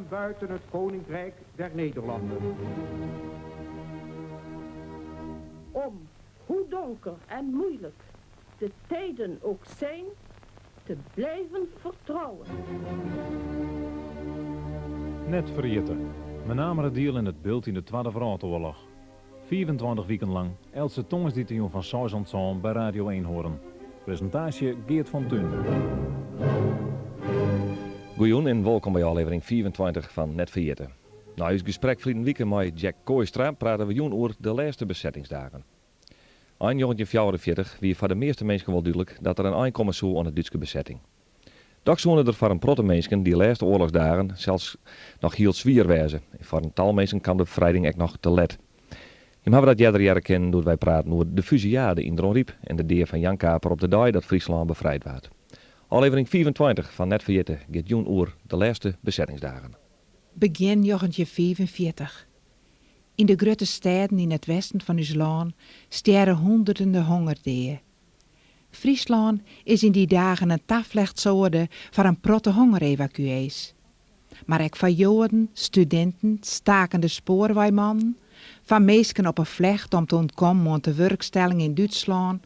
en buiten het Koninkrijk der Nederlanden. Om, hoe donker en moeilijk de tijden ook zijn, te blijven vertrouwen. Net vergeten. Met name het deel in het beeld in de Tweede Wereldoorlog. 24 weken lang Else Tongesdieting van Saus bij Radio 1 horen. Presentatie Geert van Thun. Goeien en welkom bij aflevering 24 van Net vergeten. Na ons gesprek verleden week met Jack Kooistra praten we over de laatste bezettingsdagen. Eind 1944 wie voor de meeste mensen wel duidelijk dat er een eind komen zou aan de Duitse bezetting. Doch zouden er voor een protte mensen die laatste oorlogsdagen zelfs nog heel zwier wezen. En voor een tal mensen kwam de bevrijding echt nog te let. Je hebben dat jaren kennen door wij praten over de fusillade in Dronriep en de deer van Jan Kaper op de dag dat Friesland bevrijd werd. Aflevering 24 van Net vergeten gaat joen oer de laatste bezettingsdagen. Begin 1945. In de grote steden in het westen van ons land steren honderden de hongerdeeën. Friesland is in die dagen een taflechtsoorde voor een protte hongerevacuees. Maar ook van joden, studenten, stakende spoorwegmannen, van meesken op een vlecht om te ontkomen aan de werkstelling in Duitsland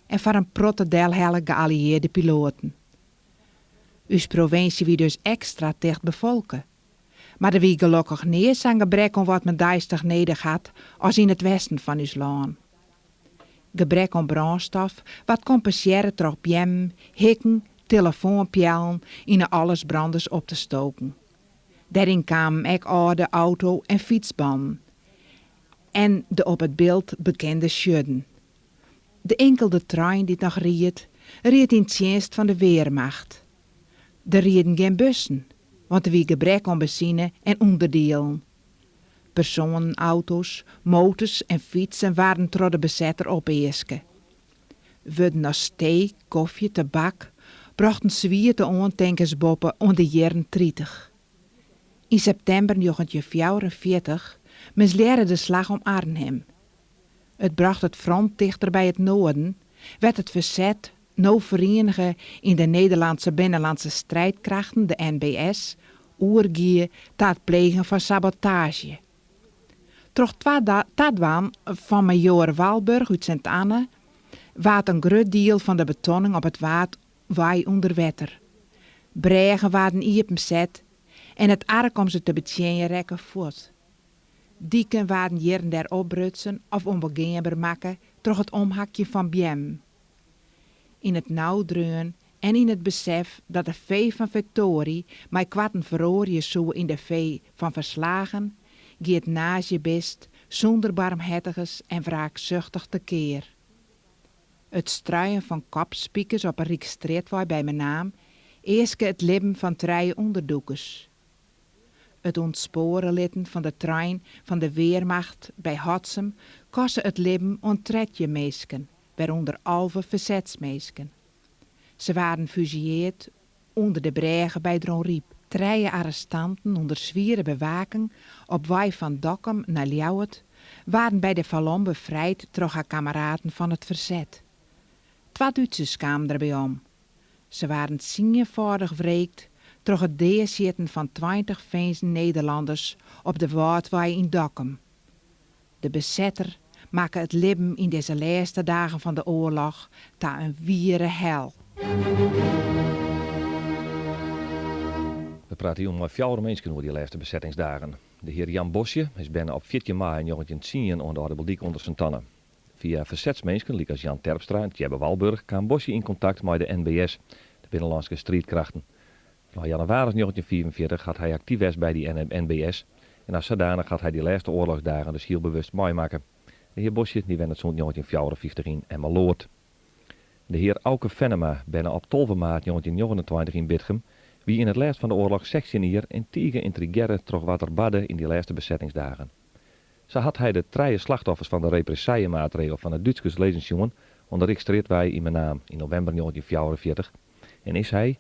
en van een protte delhelle geallieerde piloten. Uw provincie wie dus extra dicht bevolken. Maar er wie gelukkig niet zo'n gebrek om wat men dijstig nodig had als in het westen van ons land. Gebrek aan brandstof, wat compenseren door bjem, hikken, telefoonpjellen in alles branders op te stoken. Daarin kwamen ook oude auto- en fietsbanden. En de op het beeld bekende schudden. De enkele trein die nog reed in het dienst van de Weermacht. Er rieden geen bussen, want er was gebrek aan benzine en onderdelen. Personen, auto's, motors en fietsen waren door de bezetter opeesken. Werden als thee, koffie, tabak, brachten zwier de ontankensboppen om de jaren 30. In september 1944 misleerde de slag om Arnhem. Het bracht het front dichter bij het noorden, werd het verzet nou verenigen in de Nederlandse binnenlandse strijdkrachten, de NBS, oergieën tot het plegen van sabotage. Troch tadwaan van major Walburg uit Sint-Anne waard een groot deel van de betonning op het waai onder water. Bregen waren iepen zet en het ark om ze te betjenen rekken voort. Dieken waren hier en der opbrutsen of onbegaanbaar maken door het omhakje van Biem. In het nauwdreun en in het besef dat de vee van Victorie mij kwatten verrooien zou in de vee van verslagen, gaat naast je best zonder barmhartiges en wraakzuchtig tekeer. Het struien van kopspiekers op een riek streetwaai bij mijn naam, eerste het libben van 3 onderdoekers. Het ontsporen litten van de trein van de Weermacht bij Hotsem kostte het libben ontretje meesken, waaronder 11 verzetsmeesken. Ze waren fusilleerd onder de bregen bij Dronriep. 3 arrestanten onder zwiere bewaking op waai van Dokkum naar Ljouwert waren bij de Vallon bevrijd door haar kameraden van het verzet. 2 Duitsers kwamen erbij om. Ze waren zingevaardig wreekt door het deerzitten van 20 Veense Nederlanders op de Waardwaai in Dokkum. De bezetter maakte het libben in deze laatste dagen van de oorlog tot een wiere hel. We praten hier om 4 mensen over die laatste bezettingsdagen. De heer Jan Bosje is bijna op 14 mei 1910 onder de Adelbediek onder Sint-Anne. Via verzetsmensen, liek als Jan Terpstra en Tjebbe Walburg, kwam Bosje in contact met de NBS, de Binnenlandse Strijdkrachten. Van januari 1944 had hij actief was bij die NBS en als zodanig had hij die laatste oorlogsdagen dus heel bewust meemaken. De heer Bosje die werd het zo'n 1954 in Emmeloord. De heer Auke Venema bijna op 12 maart 1929 in Bitgem, wie in het laatst van de oorlog sectionier en tiege intrigeren troch wat er badde in die laatste bezettingsdagen. Zo had hij de 3 slachtoffers van de repressaliemaatregel van het Duitse levensjongen onderregistreerd wij in mijn naam in november 1944 en is hij,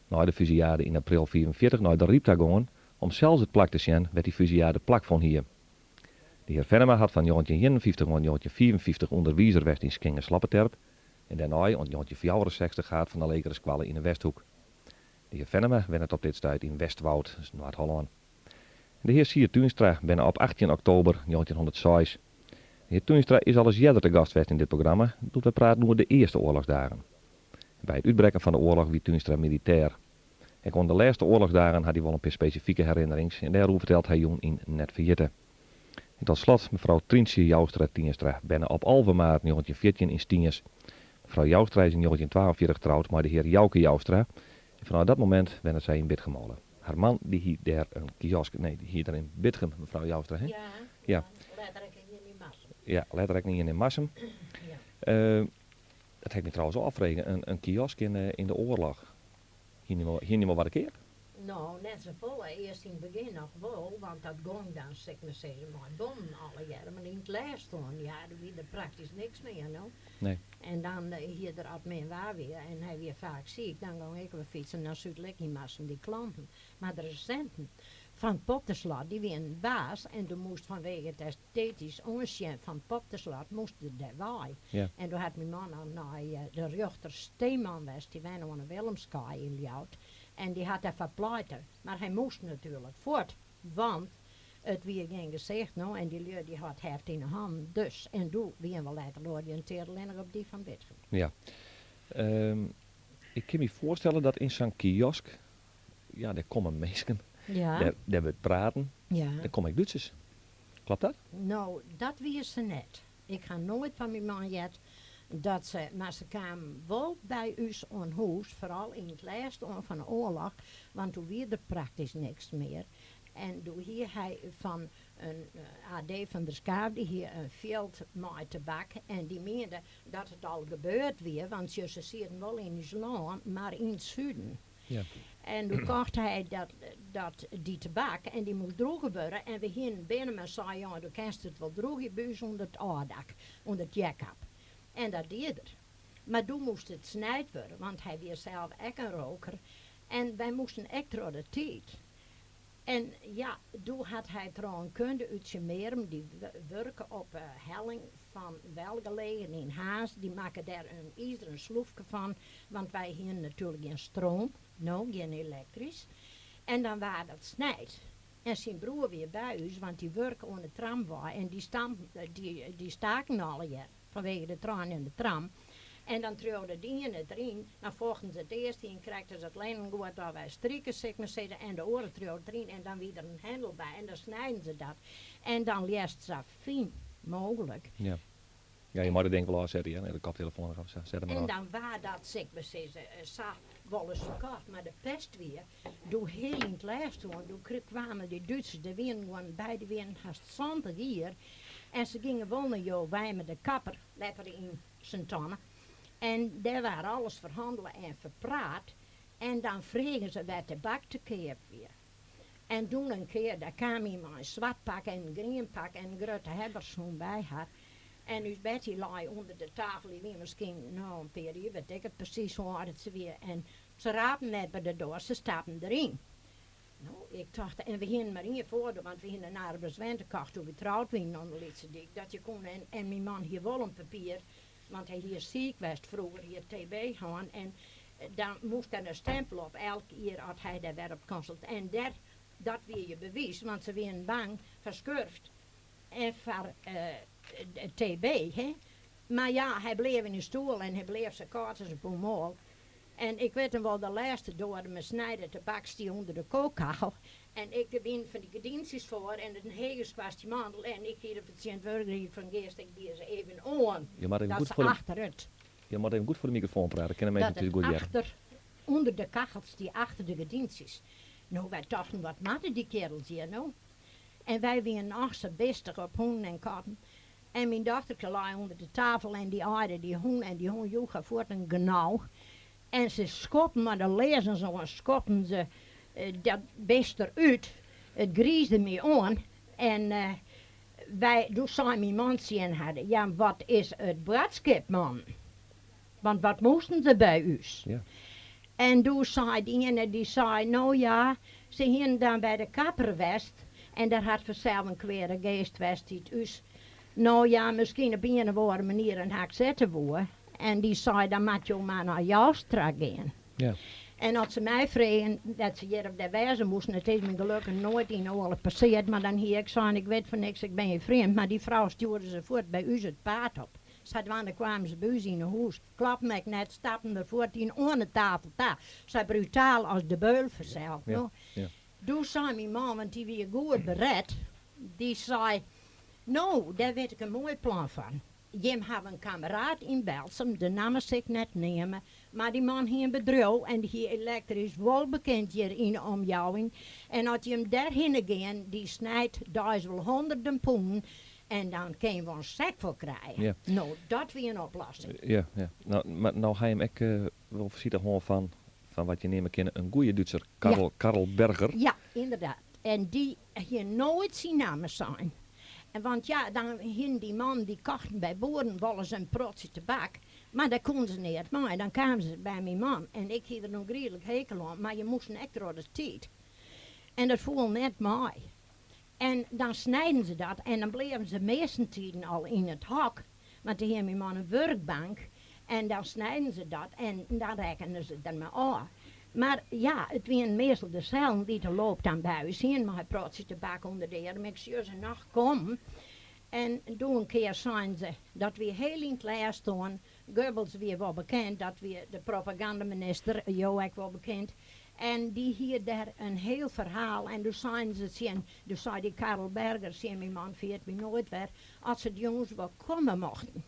na de fusillade in april 1944, naar de Riepta gegaan om zelfs het plak te zien werd die fusillade plak van hier. De heer Venema had van 1951 tot 1954 onderwijzer werd in Skingen Slappeterp en daarna in 1964 gaat van de legere squallen in de Westhoek. De heer Venema werd het op dit stuit in Westwoud, Noord-Holland. De heer Sier Tuinstra ben op 18 oktober 1906. De heer Tuinstra is al eens eerder te gast geweest in dit programma, toen we praten over de eerste oorlogsdagen. Bij het uitbreken van de oorlog wie Tuinstra militair. En kon de laatste oorlogsdagen had hij wel een paar specifieke herinnerings en daarover vertelt hij jong in Net Verjitten. En tot slot mevrouw Trinsje Joustra Tienstra ben op 11 maart 1914 in Stiens. Mevrouw Joustra is in 1942 getrouwd met de heer Jouke Joustra. En vanaf dat moment ben zij in Bitgemolen. Haar man die hier daar een kiosk, nee, die hier daar in Bitgem, mevrouw Joustra, hè? Ja. Letterlijk in Massum. Ja, letterlijk niet in Massum. Ja. Dat heeft me trouwens al afregen, een kiosk in de oorlog. Hier niet meer wat een keer. Nou, net zo vol, eerst in het begin nog wel, want dat ging dan, zeg maar zeggen, maar bommen alle jaren. Maar in het laatste jaar wie er praktisch niks meer, no? Nee. En dan hier er had men waar weer, en hij weer vaak ziek, dan ging ik weer fietsen naar Zuid-Lekkimassen, die klanten. Maar de recenten van Popteslot, die weer een baas, en toen moest vanwege het esthetisch onsje van Popteslot, moest er daarbij. Ja. En toen had mijn man al naar de rechter Steeman was, die waren aan de Willemskaai in Ljout. En die had even pleiten. Maar hij moest natuurlijk voort. Want het weer geen gezegd nou. En die lui die had heft in de hand. Dus. En toen weer wel later georiënteerd alleen op die van Bitgem. Ja. Ik kan me voorstellen dat in zo'n kiosk, ja, daar komen mensen, Ja. daar we praten, Ja. daar kom ik Duitsers. Klopt dat? Nou, dat wist ze net. Ik ga nooit van mijn man jet dat ze, maar ze kwamen wel bij ons aan huis, vooral in het laatste jaar van de oorlog, want toen weer er praktisch niks meer. En toen hier hij van een AD van der Skaap, die hier een veld met tabak, en die meende dat het al gebeurd weer, want ze zitten wel in het land, maar in het zuiden. Ja. En toen kocht hij die tabak en die moest drogen worden. En we gingen binnen en zei, ja, dan kan je het wel drogen buis onder het aardak, onder het jakkap. En dat deed er. Maar toen moest het snijd worden, want hij was zelf ook een roker. En wij moesten echt door de tijd. En ja, toen had hij trouwens kunde uit zijn merem, die werken op helling van welgelegen in Haas. Die maken daar een ijzeren sloefje van, want wij hadden natuurlijk geen stroom, nou, geen elektrisch. En dan was dat snijd. En zijn broer weer bij ons, want die werken aan de tramway en die staken alle jaar vanwege de trein en de tram. En dan trouwde die in het erin, dan volgden ze het eerst in, krijgden ze het lenen goed waar wij strikken, zeg maar zeggen, en de oren trouwde erin en dan weer een hendel bij en dan snijden ze dat. En dan leest ze fijn mogelijk. Ja. Ja, je moet het denk ik wel afzetten, ja. Nee, de koptelefoon gaan zetten maar En af. dan waar dat, zeg maar zeggen, wel eens verkocht, maar de pest weer, door heel in het laatste jaar, toen kwamen die Duitsers, de winnen gewoon bij de winnen haast 20 hier. En ze gingen wel naar jou, wij met de kapper, letter in Sint-Anne. En daar waren alles verhandelen en verpraat. En dan vregen ze wat de bak te keer weer. En toen een keer, daar kwam iemand een zwart pak en een groen pak en een grote hebberschoen bij haar. En dus Betty lag onder de tafel, die weer misschien, nou een periode, weet ik het precies hoe hard het ze weer. En ze rapen net bij de door, ze stappen erin. Nou, ik dacht, en we gingen maar in voor, want we gingen naar de bezwentenkast toen we trouwd waren aan de Litse Dik. Dat je kon, en mijn man hier wel een papier, want hij hier ziek was vroeger, hier TB gaan. En dan moest er een stempel op, elke keer had hij daar weer op consult. En dat weer je bewijs, want ze waren bang, verschurft. En voor TB, hè. Maar ja, hij bleef in de stoel en hij bleef zijn kaart en zijn poemol. En ik weet hem wel, de laatste door me snijden, de bakstie onder de kookhal. En ik de win van die gedienstjes voor en een heges was die mandel. En ik hier de patiënt hier van Geest, ik die ze even aan. Je moet even Dat goed is voor de, achteruit. je moet even goed voor de microfoon praten, kennen mensen Dat het natuurlijk goed zeggen. onder de kachels, die achter de gedienstjes. Nou, wij dachten, wat maken die kerels hier nou? En wij waren achter bestig op hoen en katten. En mijn dochtertje lag onder de tafel en die aarde die hoen joegen voort een genauw. En ze schoppen, maar de lezen zo en schoppen ze dat best eruit. Het griesde me aan. En toen zei mijn man zien hadden, ja, wat is het boodschap, man? Want wat moesten ze bij ons? Ja. En toen zei die ene, die zei, nou ja, ze gingen dan bij de kapper west. En daar had vanzelf een kwere geest west die het us. Nou ja, misschien op een of andere manier een hak zetten voor. En die zei, dan moet je maar naar Joustra gaan. Ja. En als ze mij vregen dat ze hier op de wijze moesten, het is me gelukkig nooit in oorlog passeerd, maar dan hier ik zei, ik weet van niks, ik ben je vreemd. Maar die vrouw stuurde ze voort bij u het paard op. Dan kwamen ze bij u in een huis, klapten me net, stapten er voort in onder tafel daar. Zij brutaal als de beul verzeld. Ja, No? ja. Toen zei mijn man, want die weer goed bered, die zei, nou, daar weet ik een mooi plan van. Je hebt een kameraad in Belsum, de naam zal ik net nemen, maar die man hier een bedrijf en die elektrisch wel bekend hier in de omjouwing. En als je hem daarheen gaan, die snijdt daar wel honderden poen en dan kun je wel een zak voor krijgen. Ja. Nou, dat weer een oplossing. Ja, ja. Nou ga je hem ook wel voorzichtig gewoon van wat je nemen kan, een goede Duitser, Karl Berger. Ja, inderdaad. En die hier nooit zien namen zijn. En want ja, dan hing die man die kochten bij boeren wel eens een protje tabak. Maar dat kon ze niet. Maar dan kwamen ze bij mijn man. En ik had er nog redelijk hekel aan. Maar je moest een extra de tijd. En dat voelde net mooi. En dan snijden ze dat. En dan bleven ze meeste tijden al in het hok. Want toen had mijn man een werkbank. En dan snijden ze dat. En dan rekenen ze er maar aan. Maar ja, het waren meestal de cellen die er loopt aan buis heen, maar hij praat zich de bak onder de arm. Ik zie ze nog komen. En toen een keer zijn ze dat we heel in het lijst stonden. Goebbels weer wel bekend, dat we de propagandaminister, Joek wel bekend. En die hier daar een heel verhaal. En toen zijn ze zien, toen zei die Karel Berger, zei mijn man, veert me nooit weer, als ze de jongens wel komen mochten.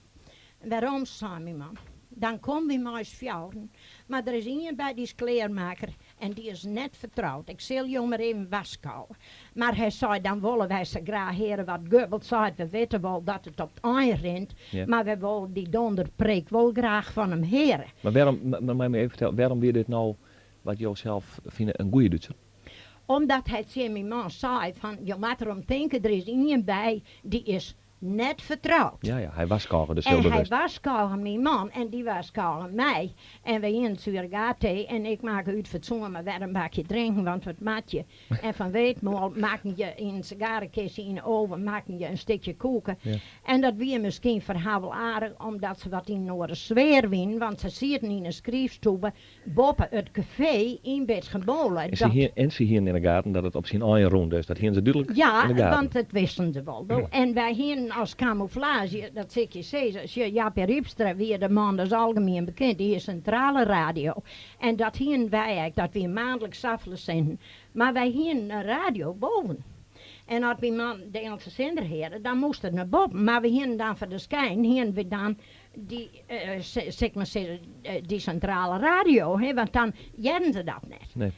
Waarom, zei mijn man? Dan komen we maar eens fjouwen. Maar er is iemand bij die is kleermaker en die is net vertrouwd. Ik zal je maar even waskouwen. Maar hij zei, dan willen wij ze graag heren wat Goebbels zei. We weten wel dat het op het eind rent. Ja. Maar we willen die donderpreek wel graag van hem heren. Maar waarom, maar me even vertellen, waarom weer dit nou, wat jou zelf vindt, een goede Duitser? Omdat hij tegen mijn man zei van, je moet erom denken, er is iemand bij die is net vertrouwd. Ja, hij was kalgen, dus heel En hij bewust. was kalgen mijn man en die was kalgen mij. En wij in surrogaat en ik maak uit fatsoen maar weer een bakje drinken, want wat maak je? En van weetmoel maak je in een sigarenkistje in de oven, maak je een stukje koeken. Ja. En dat weer misschien verhaal wel aardig, omdat ze wat in Noorden sfeer winnen, want ze zitten in een schrijfstoel boven het café in Betsgebolen. En ze hier in de gaten dat het op zijn eigen roem is. Dat hier ze duidelijk Ja, in de gaten. want dat wisten ze wel. En wij hier als camouflage, dat zeg je steeds, Jaap Riepstra, weer de man, dat is algemeen bekend, die is centrale radio. En dat hier wij eigenlijk, dat we maandelijks afelen zenden. Maar wij hier een radio boven. En als mijn man de Engelse zender heren, dan moest het naar boven. Maar we hier dan voor de schijn, hier we dan die, zeg maar zeggen, die centrale radio, hè, want dan jaren ze dat net. Nee.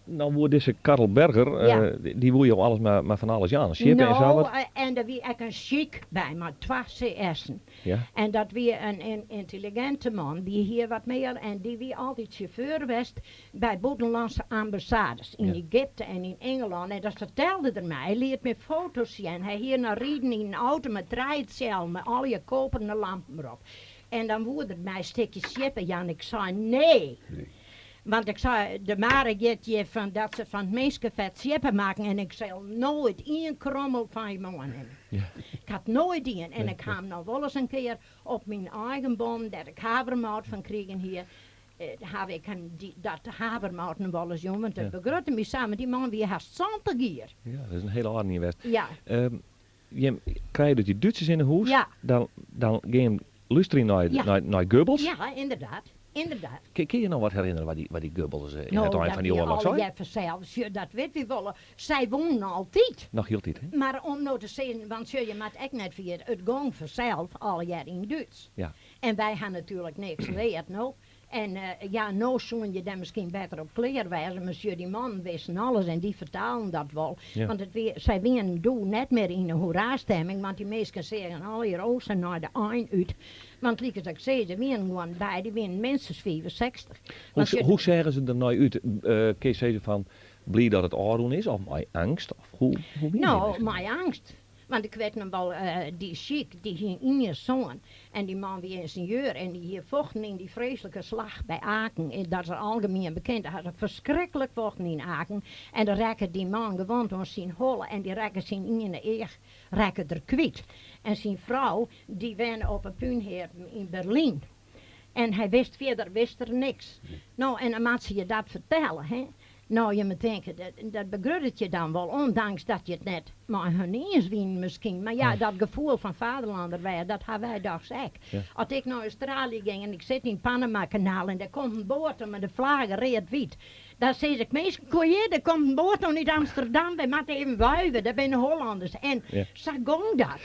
Nou wordt deze Karl Berger, Ja. die wil je alles maar van alles aan. Schippen en zo wat. En er wie ook een chic bij, maar 2 CS'en. Ja. En dat wie een intelligente man, die hier wat meer, en die wie altijd chauffeur was bij buitenlandse ambassades in Ja. Egypte en in Engeland. En dat vertelde er mij, hij liet me foto's zien. Hij hier naar rieden in een auto met draaietcel, met al je koperen lampen erop. En dan woerde het mij een stukje schippen, ja, en ik zei nee. Want ik zei, de mare get je van dat ze van het meeste vet schippen maken en ik zal nooit één krommel van je man hebben. Ja. Ik had nooit één. En ik ga hem nog wel eens een keer op mijn eigen boom, dat ik havermout van kregen hier, heb ik hem dat havermouten wel eens jongen, want dat Ja. begrotte me samen, die man wie haast 20 hier. Ja, dat is een hele aardige west. Ja, Je krijgt dus die Duitsers in de hoes, Ja. dan ga je luisteren naar, Ja. naar Goebbels. ja, inderdaad. Inderdaad. Kun je nog wat herinneren wat die Goebbels in Nou, het eind van die oorlog alle zei? jeffen zelfs, dat weet we wel. Zij wonen altijd. Nog heel tijd, hè? Maar om nou te zeggen, want je moet echt net via het gang vanzelf alle jaar in Duits. Ja. En wij gaan natuurlijk niks geleerd, nou. En ja, nou zoen je dan misschien beter op kleer wijzen. Monsieur die man wisten alles en die vertalen dat wel. Ja. Want zij winnen doen net meer in een hoera-stemming. Want die mensen zeggen al hier oosten naar de eind uit. Want liek als ik zei, ze winnen gewoon bij, die winnen minstens 65. Want Hoe zeggen ze er nou uit? Kun je zeggen van, blij dat het aandoen is? Of mijn angst? Of hoe Nou, mijn angst. Want ik weet nog wel, die chic, die ging in je zoon. En die man wie ingenieur. En die hier vochten in die vreselijke slag bij Aken. En dat is algemeen bekend. Hij had een verschrikkelijk vochten in Aken. En dan rekken die man gewoon door zijn hollen. En die rekken zijn in de eer, rekken er kwijt. En zijn vrouw, die woonde op een puinheer in Berlijn. En hij wist er niks. Nou, en dan moet ze je dat vertellen, hè. Nou, je moet denken, dat begrudert je dan wel, ondanks dat je het net maar hun eens wien misschien. Maar ja, dat gevoel van vaderlander wij, dat hebben wij dags ook. Ja. Als ik naar Australië ging en ik zit in het Panama-kanaal en er komt een boot met de vlaggen red-wit. Dan zeg ik, meestal, kon je, er komt een boot uit Amsterdam, wij moeten even wuiven, dat zijn Hollanders. En zo ging dat.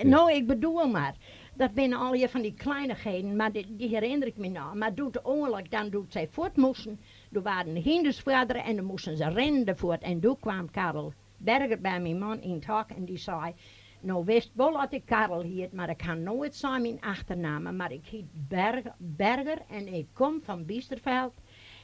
Nou, ik bedoel maar. Dat zijn al je van die kleinigheden, maar die herinner ik me nou. Maar doet de oorlog, dan doet zij voort moesten. Toen waren de hindersvaderen en dan moesten ze rennen voort. En toen kwam Karel Berger bij mijn man in het hok en die zei... Nou wist wel dat ik Karel hiet, maar ik kan nooit zijn mijn achternaam. Maar ik hiet Berger en ik kom van Biesterveld.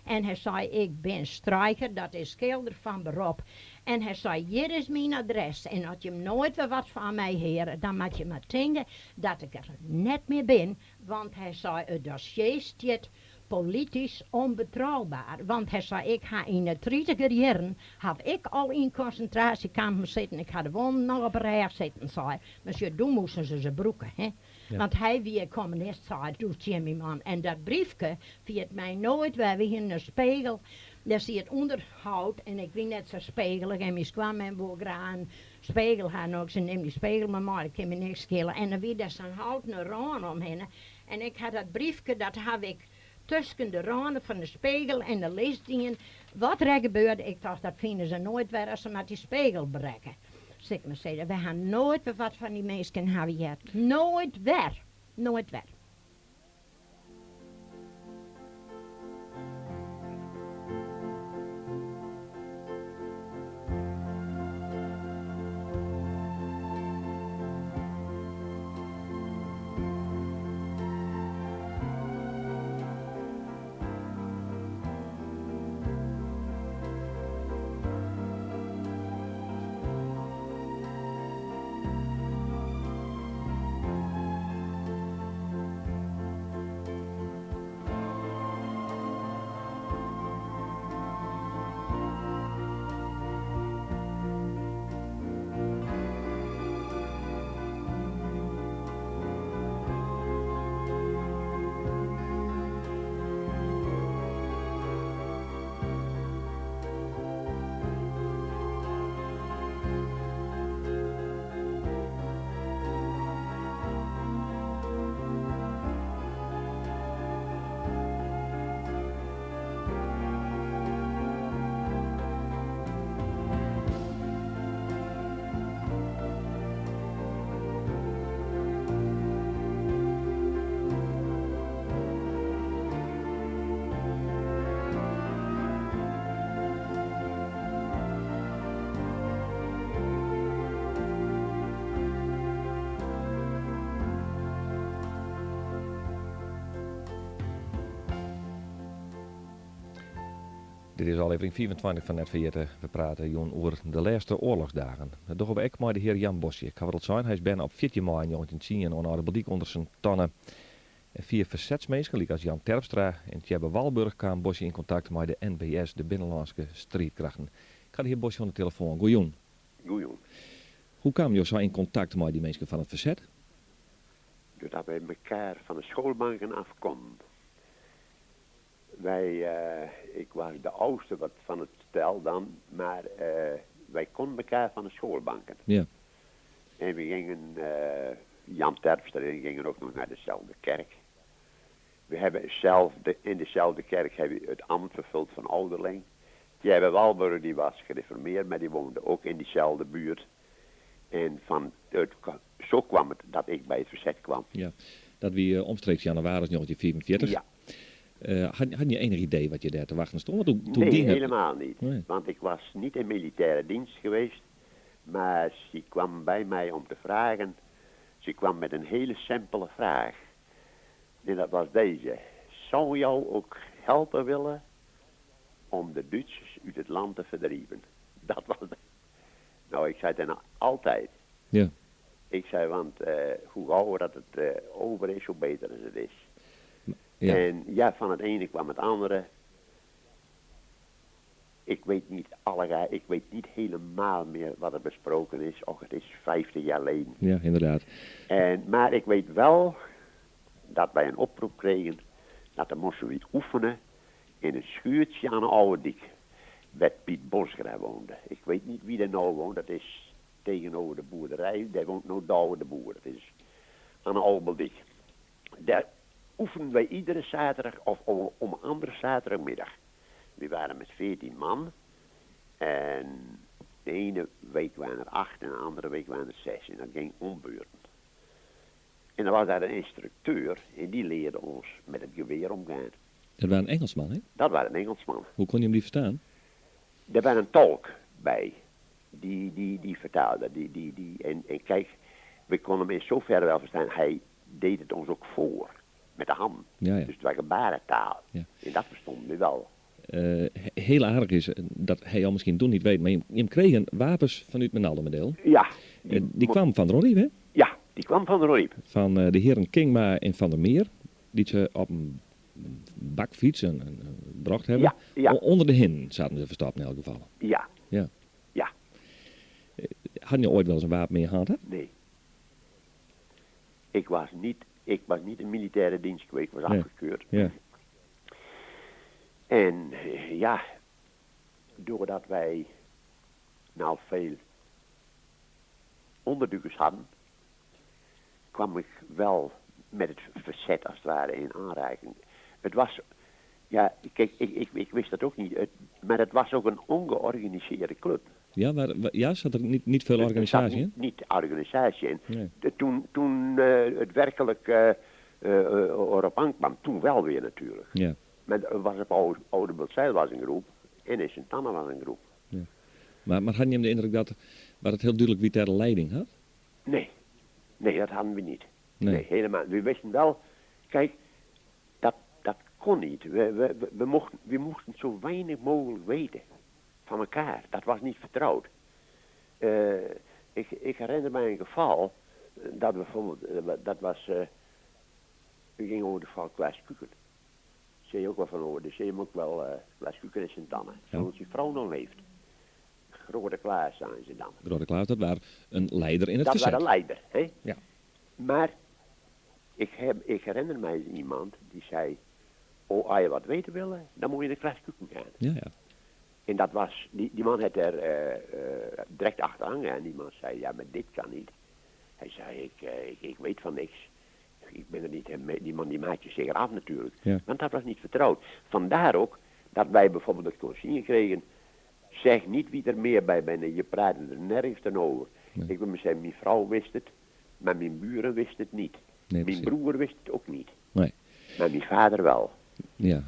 En hij zei, ik ben strijker, dat is schilder van beroep. En hij zei, hier is mijn adres. En als je nooit weer wat van mij hoort, dan moet je maar denken dat ik er net meer ben. Want hij zei, het dossier staat politisch onbetrouwbaar. Want hij zei, ik ga in de 30er jaren, had ik al in concentratiekampen zitten. Ik had gewoon nog op rechts zitten, zei. Maar toen moesten ze broeken, hè. Ja. Want hij wie communist zei, doet Jimmy man. En dat briefje, via het mij nooit, wij we in een spiegel, daar zie je het onderhoud. En ik weet net zo spiegelig en mis kwam en wil graag een spiegel gaan ook. Ze neemt die spiegel maar ik kan me niks schelen. En dan weer daar zo'n houten raan omheen. En ik had dat briefje, dat heb ik tussen de randen van de spiegel en de leesdingen. Wat er gebeurde, ik dacht, dat vinden ze nooit weer als ze met die spiegel bereiken. Zeg maar zeggen, we gaan nooit weer wat van die mensen hebben gehad. Nooit weer. Nooit weer. Dit is aflevering 24 van Net Vergeten. We praten Jon over de laatste oorlogsdagen. Dat doen we ook met de heer Jan Bosje. Ik kan wel zijn, hij is bijna op 14 mei 1910 onder de Beldiek onder zijn tonnen. En 4 verzetsmensen, gelijk als Jan Terpstra en Tjebbe Walburg, kwam Bosje in contact met de NBS, de Binnenlandse Strijdkrachten. Ik ga de heer Bosje aan de telefoon. Goeien. Goeien. Hoe kwam je zo in contact met die mensen van het verzet? Doordat wij elkaar van de schoolbanken afkomen. Ik was de oudste wat van het stel dan, maar wij konden elkaar van de schoolbanken. Ja. En we gingen, Jan Terpstra, we gingen ook nog naar dezelfde kerk. We hebben in dezelfde kerk hebben we het ambt vervuld van ouderling. Tjebbe Walburg die was gereformeerd, maar die woonde ook in diezelfde buurt. En zo kwam het dat ik bij het verzet kwam. Ja, dat wie omstreeks januari 1944. Ja. Had je enig idee wat je daar te wachten stond? Nee, helemaal niet. Nee. Want ik was niet in militaire dienst geweest. Maar ze kwam bij mij om te vragen. Ze kwam met een hele simpele vraag. En dat was deze. Zou jou ook helpen willen om de Duitsers uit het land te verdrijven? Dat was het. Nou, ik zei dan altijd. Ja. Ik zei, want hoe gauwer dat het over is, hoe beter het is. Ja. En ja, van het ene kwam het andere. Ik weet niet helemaal meer wat er besproken is. Och, het is 15 jaar geleden. Ja, inderdaad. Maar ik weet wel dat wij een oproep kregen dat dan moesten we oefenen in een schuurtje aan een oude dik. Waar Piet Bosgraaf woonde. Ik weet niet wie er nou woont, dat is tegenover de boerderij. Daar woont nou Douwe de Boer, dat is aan een oude dik. Daar oefenden wij iedere zaterdag of om andere zaterdagmiddag. We waren met 14 man en de ene week waren er 8 en de andere week waren er 6 en dat ging ombeurten. En dan was daar een instructeur en die leerde ons met het geweer omgaan. Dat waren een Engelsman, hè? Dat was een Engelsman. Hoe kon je hem die verstaan? Er was een tolk bij, die vertaalde. En kijk, we konden hem in zoverre wel verstaan, hij deed het ons ook voor, met de hand. Ja, ja. Dus het was gebarentaal. Ja. En dat verstonden we wel. Heel aardig is dat hij al misschien toen niet weet, maar je kreeg wapens vanuit Menaldemedeel. Ja. Die kwam van de Ronriep, hè? Ja, die kwam van de Ronriep. Van de heren Kingma en Van der Meer, die ze op een bakfiets een bracht hebben. Ja, ja. Onder de hin zaten ze verstopt in elk geval. Ja. Ja. Ja. Had je ooit wel eens een wapen mee gehad, hè? Nee. Ik was niet in militaire dienst geweest, ik was Nee. afgekeurd. Ja. En ja, doordat wij nou veel onderduikers hadden, kwam ik wel met het verzet als het ware in aanraking. Het was, ja, kijk, ik wist dat ook niet, maar het was ook een ongeorganiseerde club. Ja, zat er niet veel Er organisatie zat in? niet organisatie in. Nee. Toen het werkelijk erop aankwam, toen wel weer natuurlijk. Ja. Maar er was op Oudebeeldzijl was een groep en in Sint-Anna was een groep. Maar had je hem de indruk dat het heel duidelijk wie ter leiding had? Nee, dat hadden we niet. Nee. Nee, helemaal. We wisten wel, kijk, dat kon niet. We moesten zo weinig mogelijk weten van elkaar. Dat was niet vertrouwd. Ik herinner mij een geval, dat bijvoorbeeld, dat was, we gingen over de val Klaas Kuken. Zie je ook wel van horen, dus zie je hem ook wel, Klaas Kuken in Sint-Anna. Zoals die vrouw nog leeft. Grote Klaas zijn ze dan. Grote Klaus, dat was een leider in het Dat was verzet. een leider, hè? Ja. Maar ik herinner mij iemand die zei, oh, als je wat weten wil, dan moet je naar Klaas Kuken gaan. Ja, ja. En dat was, die man had er direct achteraan en die man zei, ja, maar dit kan niet. Hij zei, ik weet van niks. Ik ben er niet, die man die maakt je zeker af natuurlijk. Ja. Want dat was niet vertrouwd. Vandaar ook dat wij bijvoorbeeld het consigne kregen, zeg niet wie er meer bij bent, je praat er nergens ten over. Nee. Ik wil maar zeggen, mijn vrouw wist het, maar mijn buren wist het niet. Nee, Mijn precies. broer wist het ook niet. Nee. Maar mijn vader wel. Ja,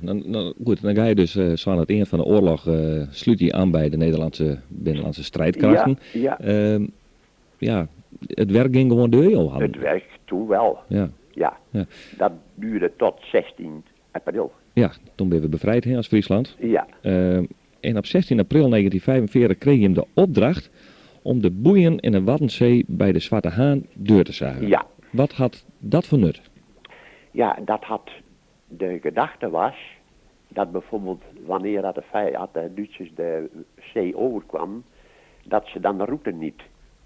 goed, dan ga je dus zo aan het eind van de oorlog sluit je aan bij de binnenlandse strijdkrachten. Ja, Ja, het werk ging gewoon door, Johan. het werk toen wel. Ja. Ja. Ja. Dat duurde tot 16 april. Ja, toen ben we bevrijd hè, als Friesland. Ja. En op 16 april 1945 kreeg je hem de opdracht om de boeien in de Waddenzee bij de Zwarte Haan deur te zagen. Ja. Wat had dat voor nut? Ja, de gedachte was dat bijvoorbeeld wanneer dat de Duitsers de zee overkwamen, dat ze dan de route niet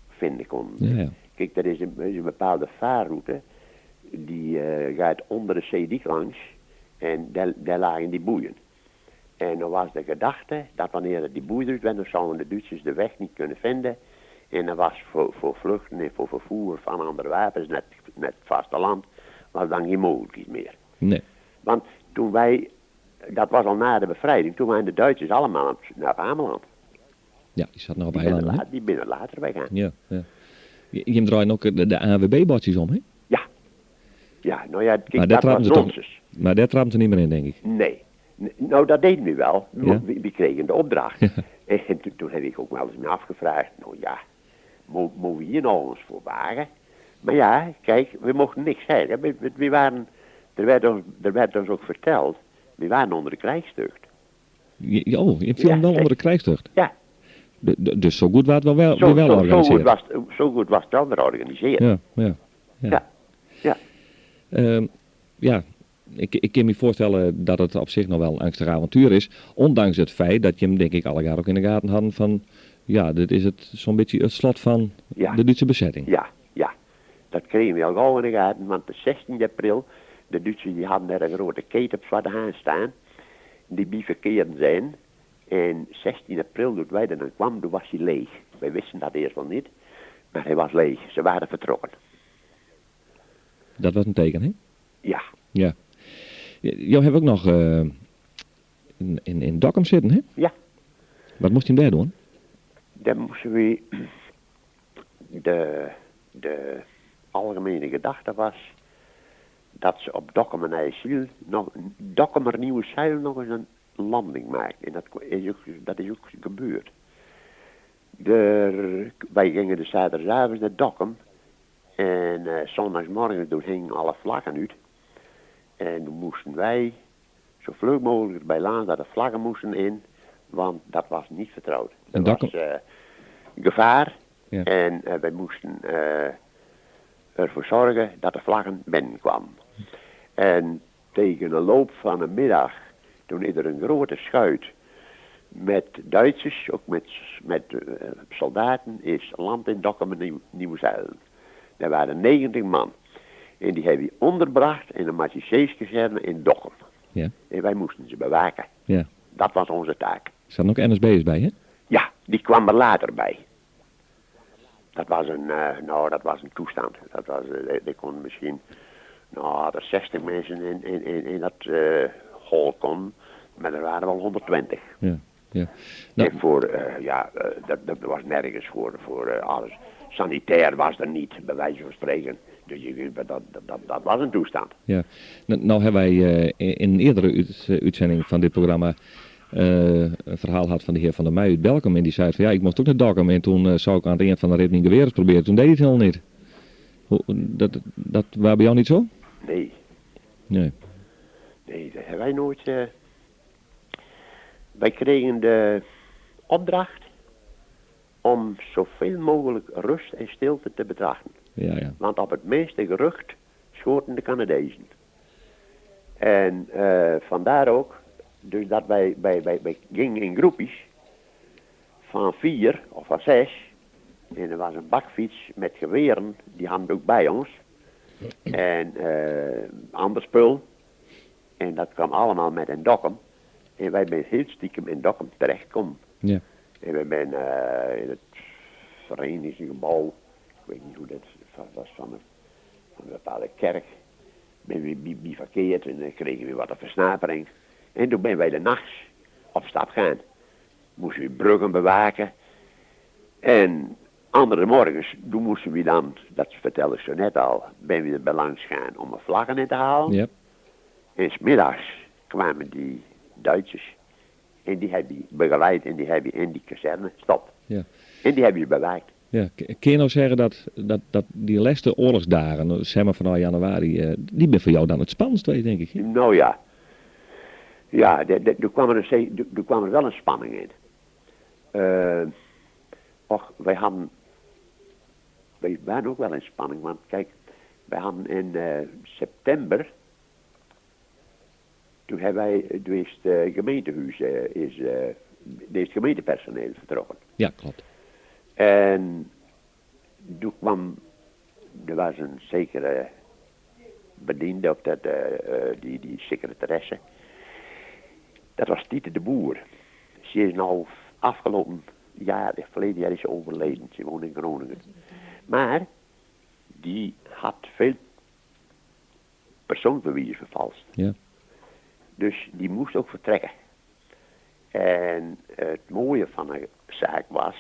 vinden konden. Ja, ja. Kijk, er is een bepaalde vaarroute, die gaat onder de zeediek langs en daar lagen die boeien. En dan was de gedachte dat wanneer die boeien eruit werden, zouden de Duitsers de weg niet kunnen vinden. En dat was voor vluchten en voor vervoer van andere wapens, net het vasteland, was dan geen mogelijkheid meer. Nee. Want toen dat was al na de bevrijding, toen waren de Duitsers allemaal naar Ameland. Ja, die zat nog op eilanden. hè? Die binnen later weggaan. Ja, ja. Je draait ook de ANWB-bordjes om, hè? Ja, nou ja, kijk, Maar dat daar was trappen ze toch- nonsens. Maar daar trappen ze niet meer in, denk ik. Nee. Nou, dat deden we wel. Ja? We kregen de opdracht. En toen heb ik ook wel eens me afgevraagd, nou ja, mogen we hier nog eens voor wagen? Maar ja, kijk, we mochten niks zeggen. We waren, er werd ons ook verteld, we waren onder de krijgstucht. Je viel Ja, wel onder de krijgstucht. Ja, Dus zo goed was het wel zo organiseerd. goed was het wel georganiseerd. Ja, ja. Ja. Ja. Ja, ik kan me voorstellen dat het op zich nog wel een angstig avontuur is. Ondanks het feit dat je hem denk ik alle jaar ook in de gaten hadden van... Ja, dit is het zo'n beetje het slot van Ja. de Duitse bezetting. Ja. Dat kregen we al gauw in de gaten, want de 16 april, De Duitsers die hadden er een grote keten op Zwarte Haan staan. Die bivakkeerden zijn. En 16 april, toen wij er dan kwamen, toen was hij leeg. Wij wisten dat eerst wel niet. Maar hij was leeg. Ze waren vertrokken. Dat was een teken, hè? Ja. Ja. Jou hebt ook nog in Dokkum zitten, hè? Ja. Wat moest je daar doen? Dan moesten we... De algemene gedachte was... dat ze op Dokkum en IJsselmeer nog... Dokkumer Nieuwezeil nog eens een landing maakten. En dat is ook gebeurd. Wij gingen de zaterdagavond naar Dokkum. En zondagsmorgen toen hingen alle vlaggen uit. En toen moesten wij zo vlug mogelijk bij land dat de vlaggen moesten in. Want dat was niet vertrouwd. En Er was gevaar. Ja. En wij moesten ervoor zorgen dat de vlaggen binnenkwamen. En tegen de loop van de middag, toen is er een grote schuit met Duitsers, ook met soldaten, is land in Dokkum en Nieuwezeil. Er waren 90 man. En die hebben we onderbracht in een Machiseeskazerne in Dokkum. Ja. En wij moesten ze bewaken. Ja. Dat was onze taak. Er staan ook NSB'ers bij, hè? Ja, die kwam er later bij. Dat was een toestand. Dat was, er konden misschien, er 60 mensen in dat hol kon, maar er waren wel 120. Ja. Ja. Nou, En voor, dat was nergens voor alles. Sanitair was er niet, bij wijze van spreken. Dus dat was een toestand. ja. Nou hebben wij in een eerdere uitzending van dit programma een verhaal gehad van de heer Van der Meij uit Belkom. En die zei van ja, ik moest ook naar Dokkum. En toen zou ik aan het eind van de rit mijn geweer eens proberen. Toen deed hij het helemaal niet. Dat was bij jou niet zo? Nee. Nee. Nee, dat hebben wij nooit. Wij kregen de opdracht om zoveel mogelijk rust en stilte te betrachten. Ja. Want op het meeste gerucht schoten de Canadezen. En vandaar ook, dus dat wij gingen in groepjes van 4 of van 6. En er was een bakfiets met geweren, die hadden ook bij ons. En ander spul. En dat kwam allemaal met een Dokkum. En wij zijn heel stiekem in Dokkum terechtgekomen. Ja. En we zijn in het verenigingsgebouw, ik weet niet hoe dat was, van een bepaalde kerk, ben we bivakkeerd en dan kregen we wat een versnapering. En toen ben wij de nachts op stap gaan. Moesten we bruggen bewaken. En andere morgens, toen moesten we dan, dat vertel ik zo net al, ben we er bij langs gaan om een vlaggen in te halen. Ja. En 's middags kwamen die Duitsers. En die hebben je begeleid en die hebben je in die kazerne stop. Ja. En die hebben je bewaakt. Ja. Kun je nou zeggen dat die laatste oorlogsdagen, zeg maar vanaf januari, die ben voor jou dan het spannendst, denk ik? Hè? Nou ja. Ja, er kwam er wel een spanning in. Wij waren ook wel in spanning, want kijk, wij hadden in september, toen hebben wij, dus het gemeentehuis is gemeentepersoneel vertrokken. Ja, klopt. En toen kwam, er was een zekere bediende, of die secretaresse. Dat was Tiete de Boer. Ze is nou afgelopen jaar, verleden jaar is ze overleden. Ze woont in Groningen. Maar die had veel persoonsbewijs vervalst. Ja. Dus die moest ook vertrekken. En het mooie van de zaak was,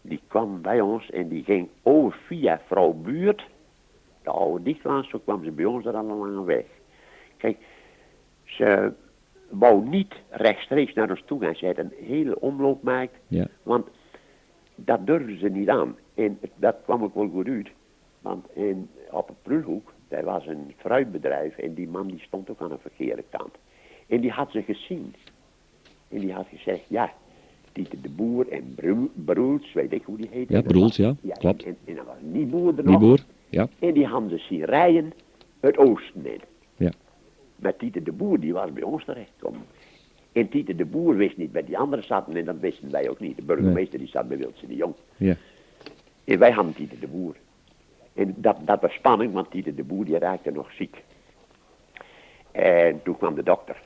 die kwam bij ons en die ging over via vrouw Buurt, de oude dichtland, zo kwam ze bij ons er al een lange weg. Kijk, ze wou niet rechtstreeks naar ons toe gaan. Ze had een hele omloop gemaakt, Ja. want dat durfden ze niet aan. En dat kwam ook wel goed uit, want op het Prulhoek, daar was een fruitbedrijf en die man die stond ook aan de verkeerde kant. En die had ze gezien. En die had gezegd, ja, Tiete de Boer en Broels, weet ik hoe die heet. Ja, Broels, ja, klopt. En dan was Nieboer er nog. Nieboer, ja. En die hadden ze zien rijden het oosten in. Ja. Maar Tiete de Boer, die was bij ons terechtgekomen. En Tiete de Boer wist niet bij die anderen zaten en dat wisten wij ook niet. De burgemeester die zat bij Wildse de Jong. Ja. En wij hadden Tiete de Boer. En dat was spannend, want de boer die raakte nog ziek. En toen kwam de dokter.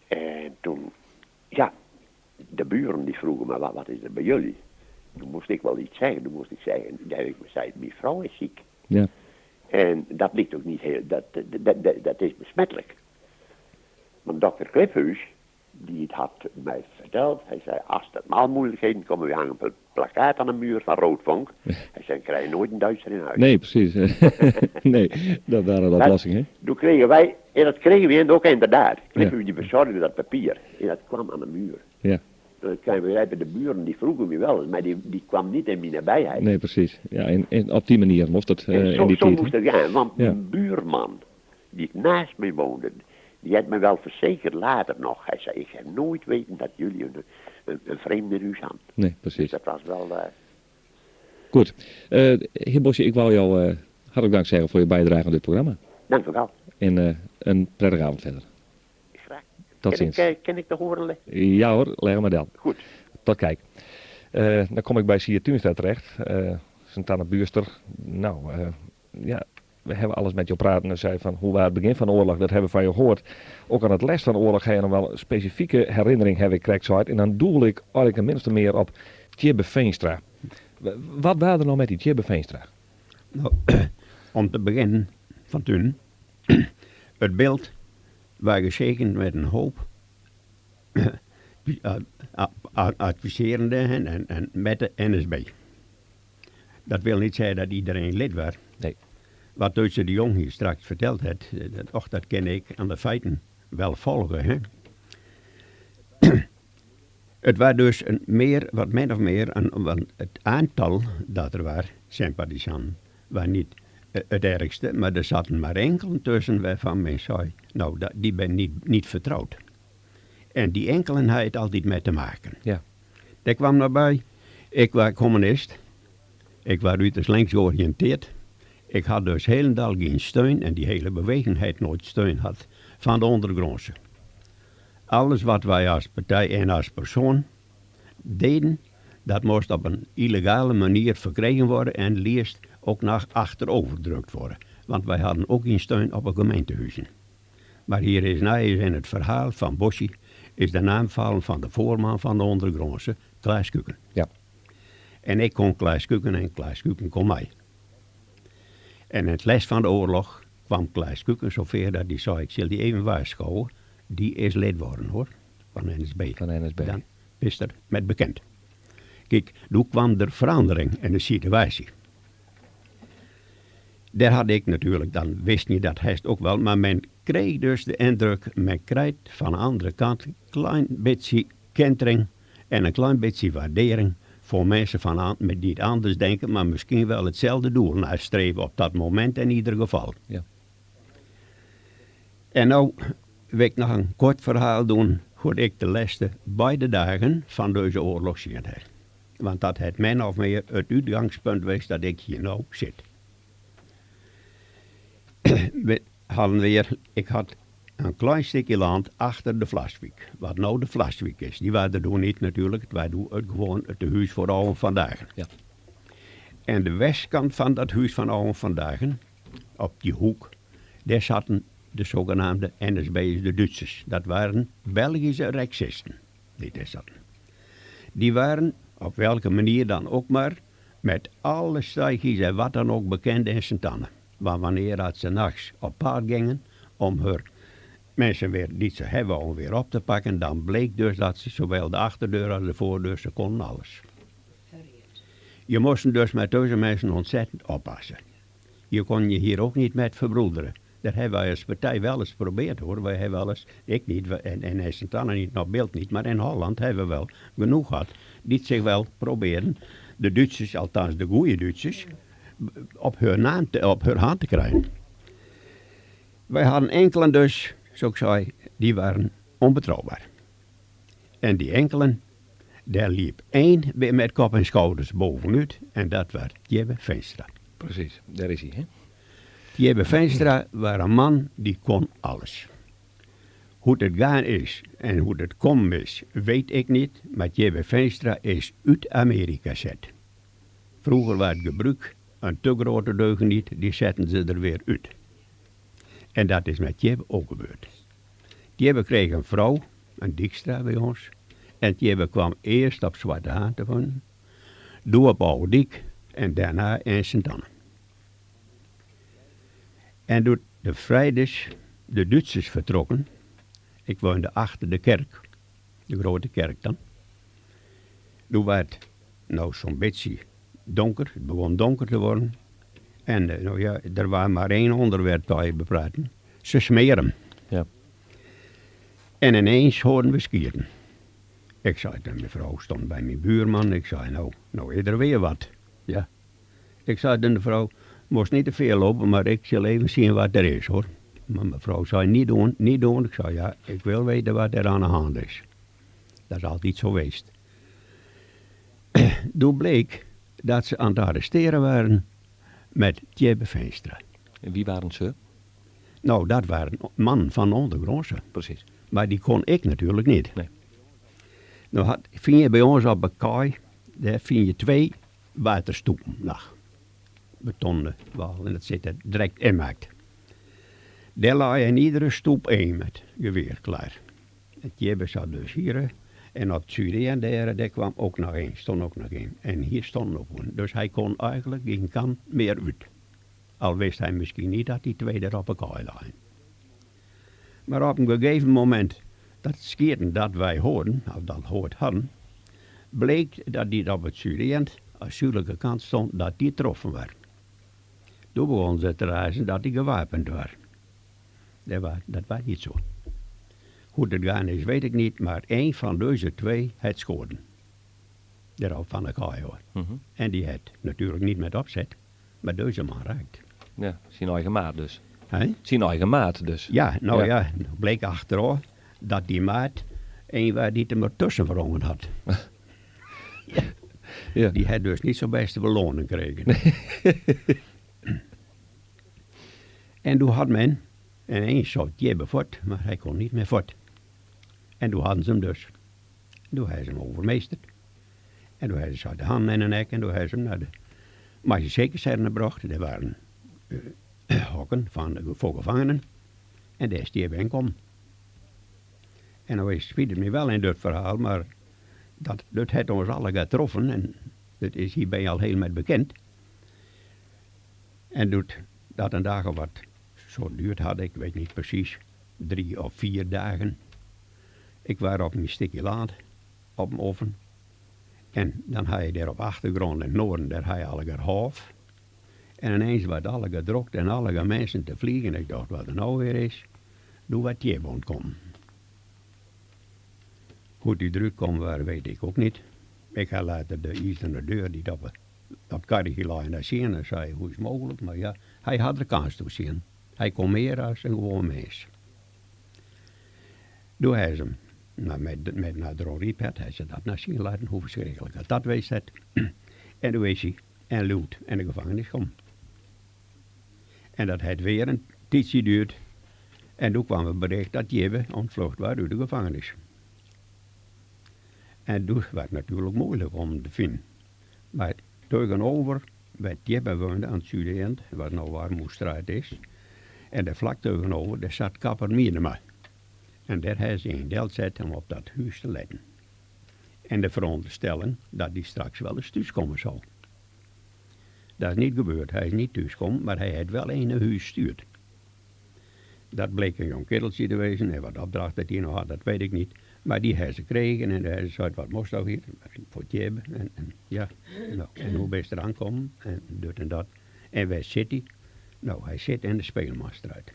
En toen, ja, de buren die vroegen me, wat is er bij jullie? Toen moest ik wel iets zeggen. Toen moest ik zeggen, mijn vrouw is ziek. Ja. En dat ligt ook niet heel, dat is besmettelijk. Want dokter Cliphuis, die het had mij verteld, hij zei, als er mal moeilijkheden komen, we hangen een plakkaat aan de muur van Roodvonk. Hij zei, krijg je nooit een Duitser in huis. Nee, precies. Nee, dat waren de oplossingen. Toen kregen wij, en dat kregen we ook inderdaad. Cliphuis die bezorgde dat papier, en dat kwam aan de muur. Ja. Dan krijgen we bij de buren, die vroegen me wel, maar die kwam niet in mijn nabijheid. Nee, precies. Ja, en op die manier moest het in zo, die zo tijd. moest het gaan, want Ja. een buurman die naast mij woonde, die had me wel verzekerd later nog. Hij zei, ik heb nooit weten dat jullie een vreemde in huis hadden. Nee, Dus precies. dat was wel... Goed. Heer Bosje, ik wou jou hartelijk dank zeggen voor je bijdrage aan dit programma. Dank u wel. En een prettige avond verder. Graag. Tot ziens. Ken ik de horen? Ja hoor, leg maar dan. Goed. Tot kijk. Dan kom ik bij Sier Tuinstra terecht. Sint-Anne Buurster. Nou, ja, we hebben alles met je praten. En zei van hoe was het begin van de oorlog, dat hebben we van je gehoord. Ook aan het les van de oorlog heb je nog wel een specifieke herinnering, heb ik correct. En dan doel ik eigenlijk minstens meer op Tjibbe Veenstra. Wat waren er nou met die Tjibbe Veenstra? Nou, om te beginnen van toen, het beeld was gezegend met een hoop adviserenden en met de NSB. Dat wil niet zeggen dat iedereen lid was. Nee. Wat Duitse de Jong hier straks verteld heeft, dat ken ik aan de feiten wel volgen. Hè? Het was dus wat min of meer, want het aantal dat er was, sympathisanten, was niet het ergste, maar er zaten maar enkelen tussen waarvan men zei, nou, die ben niet vertrouwd. En die enkelen had het altijd mee te maken. Ja. Daar kwam naar bij, ik was communist, ik was uiterst links georiënteerd, ik had dus helemaal geen steun en die hele beweging had nooit steun had van de ondergrondse. Alles wat wij als partij en als persoon deden, dat moest op een illegale manier verkregen worden en liefst ook naar achterover gedrukt worden. Want wij hadden ook geen steun op een gemeentehuizen. Maar hier is in het verhaal van Bosje is de naam vallen van de voorman van de ondergrondse, Klaas Kuken. Ja. En ik kon Klaas Kuken en Klaas Kuken kon mij. En in het les van de oorlog kwam Klaas Kuken zover dat hij zei, ik zal die even waarschuwen, die is lid worden hoor, van NSB. Van NSB. Dan is er met bekend. Kijk, toen kwam er verandering in de situatie. Daar had ik natuurlijk, dan wist niet dat hij het ook wel, maar men kreeg dus de indruk, men krijgt van de andere kant een klein beetje kentering en een klein beetje waardering voor mensen met die het anders denken, maar misschien wel hetzelfde doel nastreven op dat moment in ieder geval. Ja. En nou wil ik nog een kort verhaal doen hoe ik de laatste beide dagen van deze oorlog zien heb. Want dat het min of meer het uitgangspunt was dat ik hier nou zit. Ik had een klein stukje land achter de Vlaswijk. Wat nou de Vlaswijk is. Die waren er toen niet natuurlijk. Wij doen het gewoon het huis voor oude vandaag. Ja. En de westkant van dat huis van oude vandaag, op die hoek, daar zaten de zogenaamde NSB'ers, de Duitsers. Dat waren Belgische Rijksisten die daar zaten. Die waren, op welke manier dan ook maar, met alle stijgjes en wat dan ook bekend in Sint-Anne. Maar wanneer dat ze nachts op paard gingen om hun mensen weer die ze hebben om weer op te pakken, dan bleek dus dat ze zowel de achterdeur als de voordeur, ze konden alles. Je moest dus met deze mensen ontzettend oppassen. Je kon je hier ook niet met verbroederen. Dat hebben wij als partij wel eens geprobeerd hoor. Wij hebben wel eens, ik niet, en in Sint-Anne niet, nog beeld niet, maar in Holland hebben we wel genoeg gehad. Die zich wel proberen, de Duitsers, althans de goede Duitsers, op hun hand te krijgen. Wij hadden enkelen dus, zoals ik zei, die waren onbetrouwbaar. En die enkelen, daar liep één met kop en schouders bovenuit en dat was Tjibbe Veenstra. Precies, daar is hij. Hè? Tjibbe Veenstra was een man die kon alles. Hoe het gaan is en hoe het komen is, weet ik niet, maar Tjibbe Veenstra is uit Amerika gezet. Vroeger was het gebruik een te grote deugen niet, die zetten ze er weer uit. En dat is met Tjebbe ook gebeurd. Tjebbe kreeg een vrouw, een Dijkstra bij ons. En Tjebbe kwam eerst op Zwarte Haan te wonen, toen op Ouddijk en daarna in Sint-Anne. En toen de vrijdags de Duitsers vertrokken, ik woonde achter de kerk, de grote kerk dan. Toen werd nou zo'n beetje donker, het begon donker te worden. En nou ja, er was maar één onderwerp waar je bepraten. Ze smeren. Ja. En ineens hoorden we skieren. Ik zei, mijn vrouw stond bij mijn buurman. Ik zei, nou is er weer wat. Ja. Ik zei tegen de vrouw, moest niet te veel lopen, maar ik zal even zien wat er is hoor. Maar mijn vrouw zei, niet doen, niet doen. Ik zei, ja, ik wil weten wat er aan de hand is. Dat is altijd zo geweest. Toen bleek dat ze aan het arresteren waren met Tjebbe Veenstra. En wie waren ze? Nou, dat waren man van ondergrondse. Precies. Maar die kon ik natuurlijk niet. Nee. Nou vind je bij ons op een kaai, daar vind je 2 waterstoepen lag. Betonnen wal en dat zit er direct inmaakt. Daar lag in iedere stoep 1 met geweer klaar. Het Tjebbe zat dus hier en op het zuiden daar kwam ook nog 1, stond ook nog 1. En hier stond ook 1. Dus hij kon eigenlijk geen kant meer uit. Al wist hij misschien niet dat die 2 er op elkaar lagen. Maar op een gegeven moment, dat skieren dat wij hoorden, of dat gehoord hadden, bleek dat die op het zuidend, aan de zuidelijke kant stond, dat die getroffen werd. Toen begonnen ze te reizen dat die gewapend waren. Dat was niet zo. Hoe het gaan is, weet ik niet, maar 1 van deze 2 had schoten. Daarop van elkaar hoor. En die had natuurlijk niet met opzet, maar deze man raakt. Ja, zijn eigen maat dus. He? Zijn eigen maat dus. Ja, nou ja, bleek achteraf dat die maat 1 waar die er maar tussen verrongen had. Ja. Die had dus niet zo'n beste beloning gekregen. En toen had men, en eens zou Tjebbe voort, maar hij kon niet meer voort. En toen hadden ze hem dus. Toen hebben ze hem overmeesterd. En toen hebben ze de handen in de nek en toen hebben ze hem naar de Magische gebracht. Er waren hokken voor gevangenen. En daar is Tjebbe in kom. En nou is het me wel in dit verhaal, maar dat heeft ons alle getroffen en dat is hierbij al heel met bekend. En doet dat een dag of wat zo duurt had, ik weet niet precies, 3 of 4 dagen. Ik was op mijn stukje land, op mijn oven. En dan had je daar op achtergrond in het noorden, daar had je alle hoofd. En ineens werd alle gedrukt en alle mensen te vliegen. Ik dacht, wat er nou weer is, doe wat Tjebbe ontkomen. Hoe die druk kon waren, weet ik ook niet. Ik had later de ijzeren deur die op het karretje lag en daar zien en zei, hoe is het mogelijk? Maar ja, hij had de kans toe zien. Hij kon meer als een gewoon mens. Toen hij ze hem, met naar de riep hij ze dat naar zien laten, hoe verschrikkelijk dat wees het. En toen wees hij en lood en de gevangenis kwam. En dat had weer een tijdje duurt. En toen kwam het bericht dat Tjebbe ontvlucht was uit de gevangenis. En toen was het natuurlijk moeilijk om te vinden. Maar tegenover, bij Tjebbe woonde aan het zuideind, wat nou waar Moestraat is. En daar vlak tegenover, daar zat kapper Mienema. En daar hebben ze een deel zet om op dat huis te letten. En de veronderstellen dat hij straks wel eens thuiskomen zou. Dat is niet gebeurd, hij is niet thuisgekomen, maar hij had wel een huis gestuurd. Dat bleek een jong kereltje te wezen en wat opdracht dat hij nog had, dat weet ik niet. Maar die hebben ze gekregen en hij zei, wat moest nou hier? Voor Tjebbe. En ja, nou, en hoe best er aankomen en dit en dat. En waar zit hij? Nou, hij zit in de Speelmanstraat.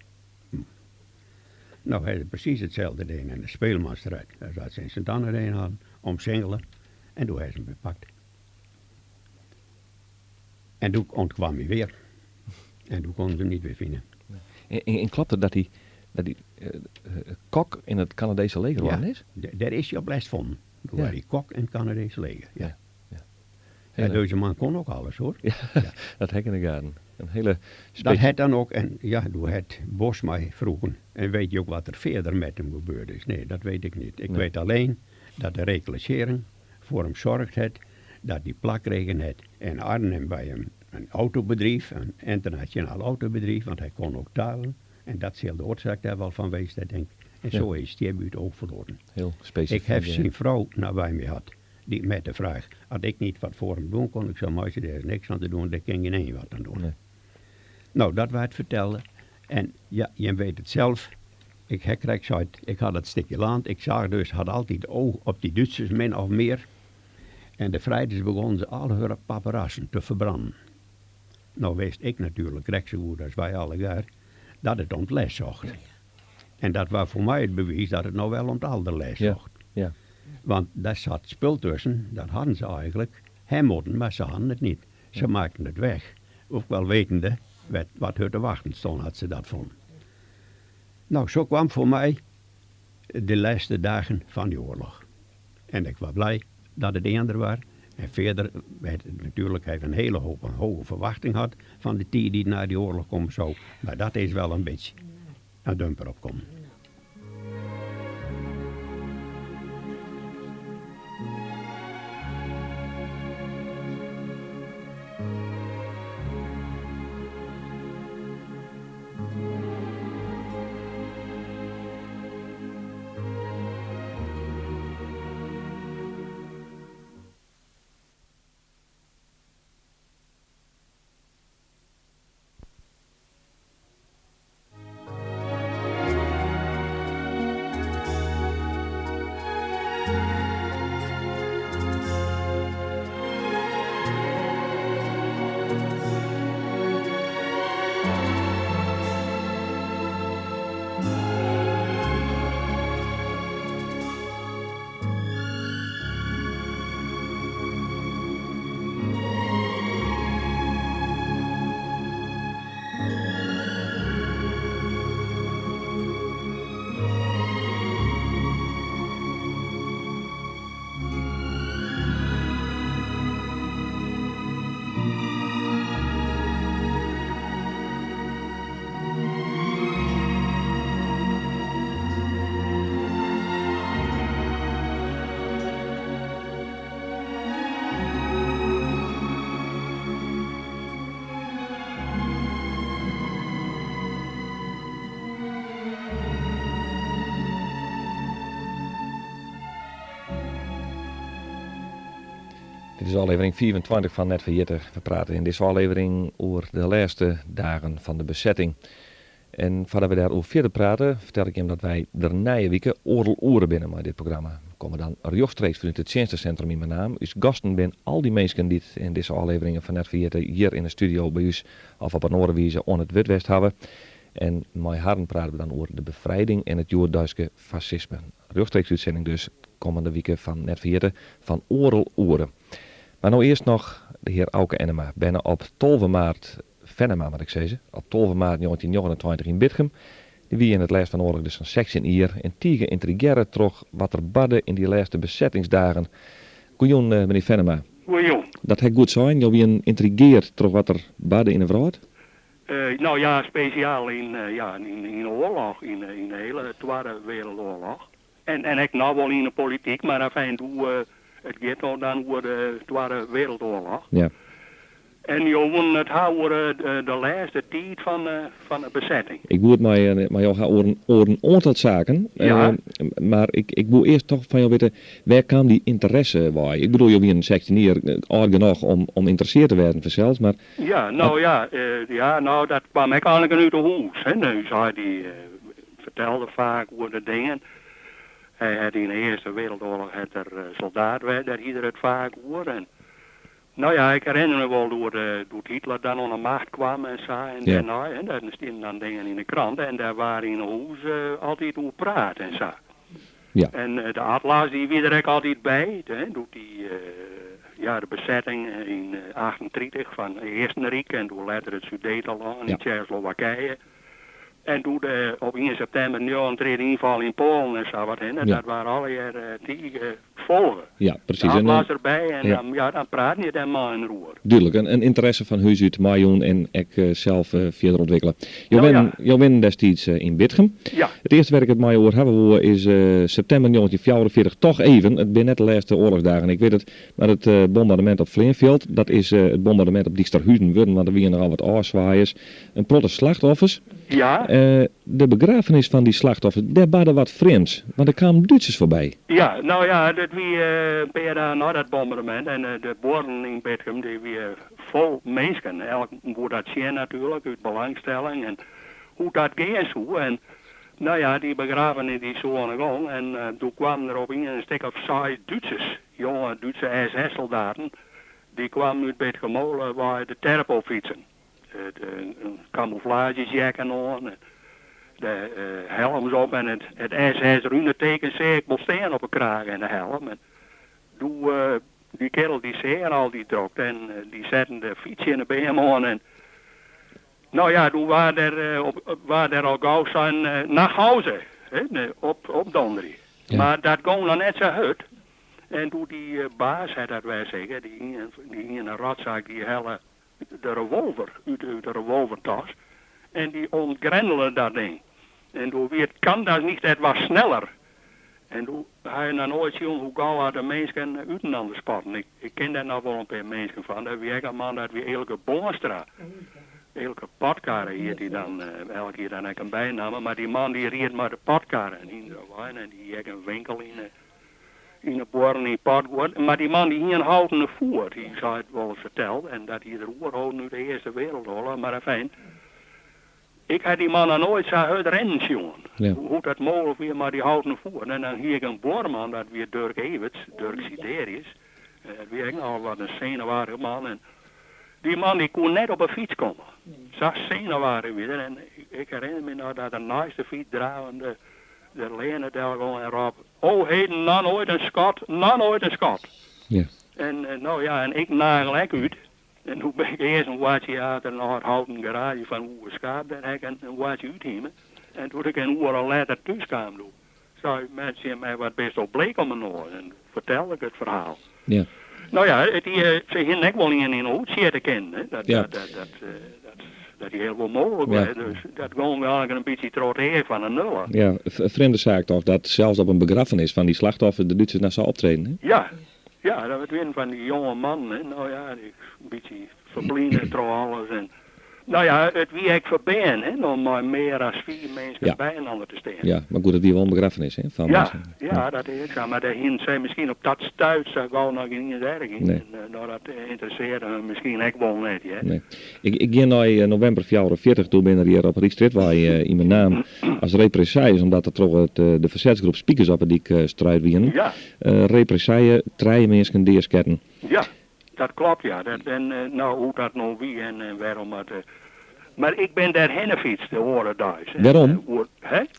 Nou, hij is precies hetzelfde ding in de Speelmanstraat. Hij zat zijn Sint-Anne erin aan, omsingelen. En toen hebben ze hem bepakt. En toen ontkwam hij weer. En toen konden ze hem niet weer vinden. En klopt het dat hij kok in het Canadese leger ja, is? Daar is hij op les van. Toen was hij kok in het Canadese leger. Ja. Ja. Deze man kon ook alles hoor. Ja, dat hek in de gaten. Een hele dat het dan ook, en ja, toen het Bos mij vroegen. En weet je ook wat er verder met hem gebeurd is? Nee, dat weet ik niet. Ik weet alleen dat de reclassering voor hem zorgt het dat hij plakregen had in Arnhem bij hem een autobedrijf, een internationaal autobedrijf, want hij kon ook talen. En dat zal de oorzaak daar wel van wees, dat denk ik. En zo is die hebben het ook verloren. Heel specifiek. Ik heb zijn vrouw nabij me gehad, die met de vraag, had ik niet wat voor hem doen kon, ik zou maar er is niks aan te doen, daar kan geen één wat aan doen. Nee. Nou, dat werd vertellen. En ja, je weet het zelf. Ik had het stukje land. Ik zag dus, had altijd oog op die Duitsers, min of meer. En de vrijdags begonnen ze al hun paparassen te verbranden. Nou wist ik natuurlijk, recht zo goed als wij alle jaar, dat het om het les zocht. En dat was voor mij het bewijs dat het nou wel om het andere les zocht. Ja. Want daar zat spul tussen, dat hadden ze eigenlijk. Hem moeten, maar ze hadden het niet. Ze maakten het weg. Ook wel wetende wat hun te wachten stond, had ze dat vonden. Nou, zo kwam voor mij de laatste dagen van die oorlog. En ik was blij dat het eender was. En verder werd het natuurlijk hij een hele hoge verwachting had van de tijd die na die oorlog komen zou. Maar dat is wel een beetje een dumper opkomen. Dit is aflevering 24 van Net Verjetter. We praten in deze aflevering over de laatste dagen van de bezetting. En voordat we daarover verder praten, vertel ik hem dat wij de nieuwe weken oorlog oren binnen met dit programma. We komen dan rechtstreeks vanuit het Tjenstencentrum in mijn naam. Dus gasten ben al die mensen die in deze afleveringen van Net Verjetter hier in de studio bij ons of op een andere wijze on het Witwest hebben. En met haren praten we dan over de bevrijding en het Jood-Duitse fascisme. Rechtstreeks uitzending dus komende weken van Net Verjetter van oorlog oren. Maar nou eerst nog de heer Auke Enema. Bijna op 12 maart, Venema moet ik zeggen, op 12 maart 1929 in Bitgem. Die wie in het lijst van oorlog dus een section hier. En Tiege intrigeren toch wat er badde in die laatste bezettingsdagen. Goeien meneer Venema. Goeien. Dat het goed zijn, jou wie intrigeert toch wat er badde in de vrouw? Nou ja, speciaal in de oorlog, in de hele Tweede Wereldoorlog. En ik nou wel in de politiek, maar afijn hoe... Het gaat nou dan over de Tweede Wereldoorlog. Ja. En jongen, het houden de laatste tijd van de bezetting. Ik wil het maar jou gaan over een aantal zaken. Ja. Maar ik wil eerst toch van jou weten, waar kwam die interesse bij? Ik bedoel, je bent een 16 oud genoeg om geïnteresseerd te werden vanzelf, maar... Ja, nou dat kwam ik eigenlijk uit de huis. Hè. Nu zei die vertelde vaak over de dingen. Hij had in de Eerste Wereldoorlog soldaat werd, daar ieder het vaak hoor. En, nou ja, ik herinner me wel door Hitler dan aan de macht kwam en zo. En, ja. en daar stonden dan dingen in de krant en daar waren in de huis altijd over praten en zo. Ja. En de atlas die wie er ook altijd bij, hè, doet die de bezetting in 38 van het Eerste Rijk en toen later het Sudetenland in Tsjechoslowakije. En toen op 1 september een trede inval in Polen en zo wat. En dat waren alle volgen. Ja, precies. Dat En, was erbij en ja. dan praat je dan maar in roer. duidelijk, een interesse van huis uit Majoen en ik zelf verder ontwikkelen. Nou, Je bent destijds in Bitgem. Ja. Het eerste werk het mij over hebben we is september 1944 toch even. Het ben net de laatste oorlogsdagen, ik weet het. Maar het bombardement op Vleenveld, dat is het bombardement op Dijksterhuizen, want er waren nogal wat oorzwaaiers. Een plotte slachtoffers. Ja. De begrafenis van die slachtoffers, daar waren wat vreemds. Want er kwamen Duitsers voorbij. Ja, nou ja, dat wie een paar dagen na dat bombardement en de borden in Bitgem, die weer vol mensen. Elk moet dat zien natuurlijk, uit belangstelling en hoe dat ging zo. En nou ja, die begrafenis die zo aan de gang en toen kwamen er op een stuk of 6 Duitsers, jonge Duitse SS-soldaten, die kwamen uit Bitgem waar de terp op fietsen. Een camouflagejacken aan. De helms op en het SS-runeteken zie ik wel staan op een kraag en de helm. En die kerel die zeer al die drokt en die zetten de fiets in de BM aan en nou ja, toen waren er al gauw zijn naar huis, op Dondrie. Ja. Maar dat ging dan net zo uit. En toen die baas, dat wij zeggen, die in een rotzak die helle de revolver uit de revolvertas en die ontgrendelde dat ding. En toen weer kan dat niet, het was sneller. En toen had je nou nooit zien hoe gauw de mensen uitenander spatten. Ik ken daar nog wel een paar mensen van. Dat wie een man dat weer Elke Boonstra. Elke padkarren hier die dan elke keer dan een bijnamen. Maar die man die reed maar de padkarren in de wijn en die had een winkel in een boren in Padgoed. Maar die man die hier een houten voer, die zei het wel eens verteld. En dat hij de roerhouden nu de Eerste Wereldoorlog. Maar fijn. Ik had die man nog nooit zo uit rennen zien. Ja. Hoe dat mogelijk weer, maar die houden voor. En dan hier een boorman, dat weer Dirk Everts, Dirk Siderius. Dat weer ik nou wat een zenuwachtige man. En die man die kon net op een fiets komen. Zo zenuwachtig weer. En ik herinner me nou dat de naaste fiets dravende, de Lene Delgon en Rob. Oh heden, nou nooit een Scot, nou nooit een Scot. Ja. En nou ja, en ik nagel ik uit. En toen ben ik eerst een watje uit naar het houten garage van hoe we schaap daar heb en een watje uithiemen. En toen ik een uur al later thuis kwam, zei mensen mij wat best wel bleek om me oor. En vertelde ik het verhaal. Ja. Nou ja, ze gingen ook wel in hoe te kennen. Dat die heel veel mogelijk was. Ja. Dus dat gewoon wel eigenlijk een beetje trotteer van een nul. Ja, vreemde zaak toch, dat zelfs op een begrafenis van die slachtoffers de Duitsers naar zou optreden. Hè? Ja, dat was weer van die jonge man. Hè. Nou ja, die een beetje verblinden trouwens. En nou ja, het wie ik verbeen, hè, om maar meer dan 4 mensen bijeenander te staan. Ja, maar goed, het weer wel een begrafenis, hè? Van mensen. Ja, dat is zo. Maar de hint zijn misschien op dat stuit, ze gewoon nog niet eens erg in. Nee. En nou, dat interesseerde me misschien ook wel niet, hè. Nee. Ik ging naar november 44, toen ben er hier op Riekstrit waar in mijn naam als represailles, omdat er toch de verzetsgroep Spiekers op die strijd wienen. Ja. Represailles, 3 mensen deersketten. Ja, dat klopt, ja. Nou, hoe dat nou wie en waarom het... maar ik ben daarheen gefietst, de Orenduis. Waarom?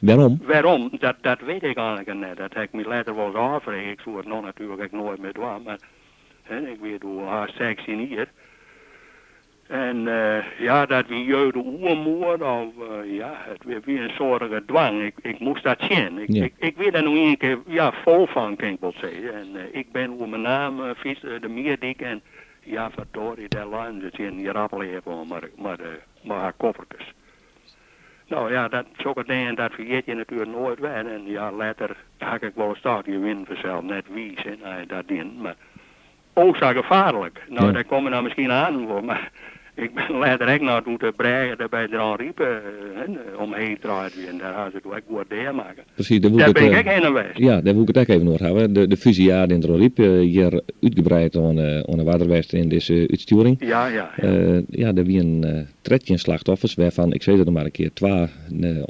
Waarom? Waarom? Dat weet ik eigenlijk net. Dat heb ik me later wel eens afvragen. Ik zou het nog natuurlijk nooit meer doen. Maar ik weet hoe haast 16 hier. En ja, dat wie jeugd oermoord of het weer een soortige dwang. Ik moest dat zien. Ik weet er nog een keer vol van, kan ik wel zeggen. En ik ben hoe mijn naam fiets, de Meerdik en ja, verdorie, daar lijn zit in die rappel even, maar haar koffertjes. Nou ja, dat zulke dingen, dat vergeet je natuurlijk nooit weer. En ja, later had ik wel een stadje win vanzelf, net wie en dat in. Maar ook zo gevaarlijk. Nou, daar komen we nou misschien aan voor, maar ik ben later ook nou toen te brengen, daarbij er riepen omheen draait weer. En daar hadden ze toen ook goed deel maken. Precies, daar ben ik ook heen geweest. Ja, daar wil ik het ook even over hebben. De fusillade in Droriep, hier uitgebreid aan de Waterwest in deze uitsturing. Ja. Ja, er waren 13 slachtoffers, waarvan, ik zei het nog maar een keer, 2 aan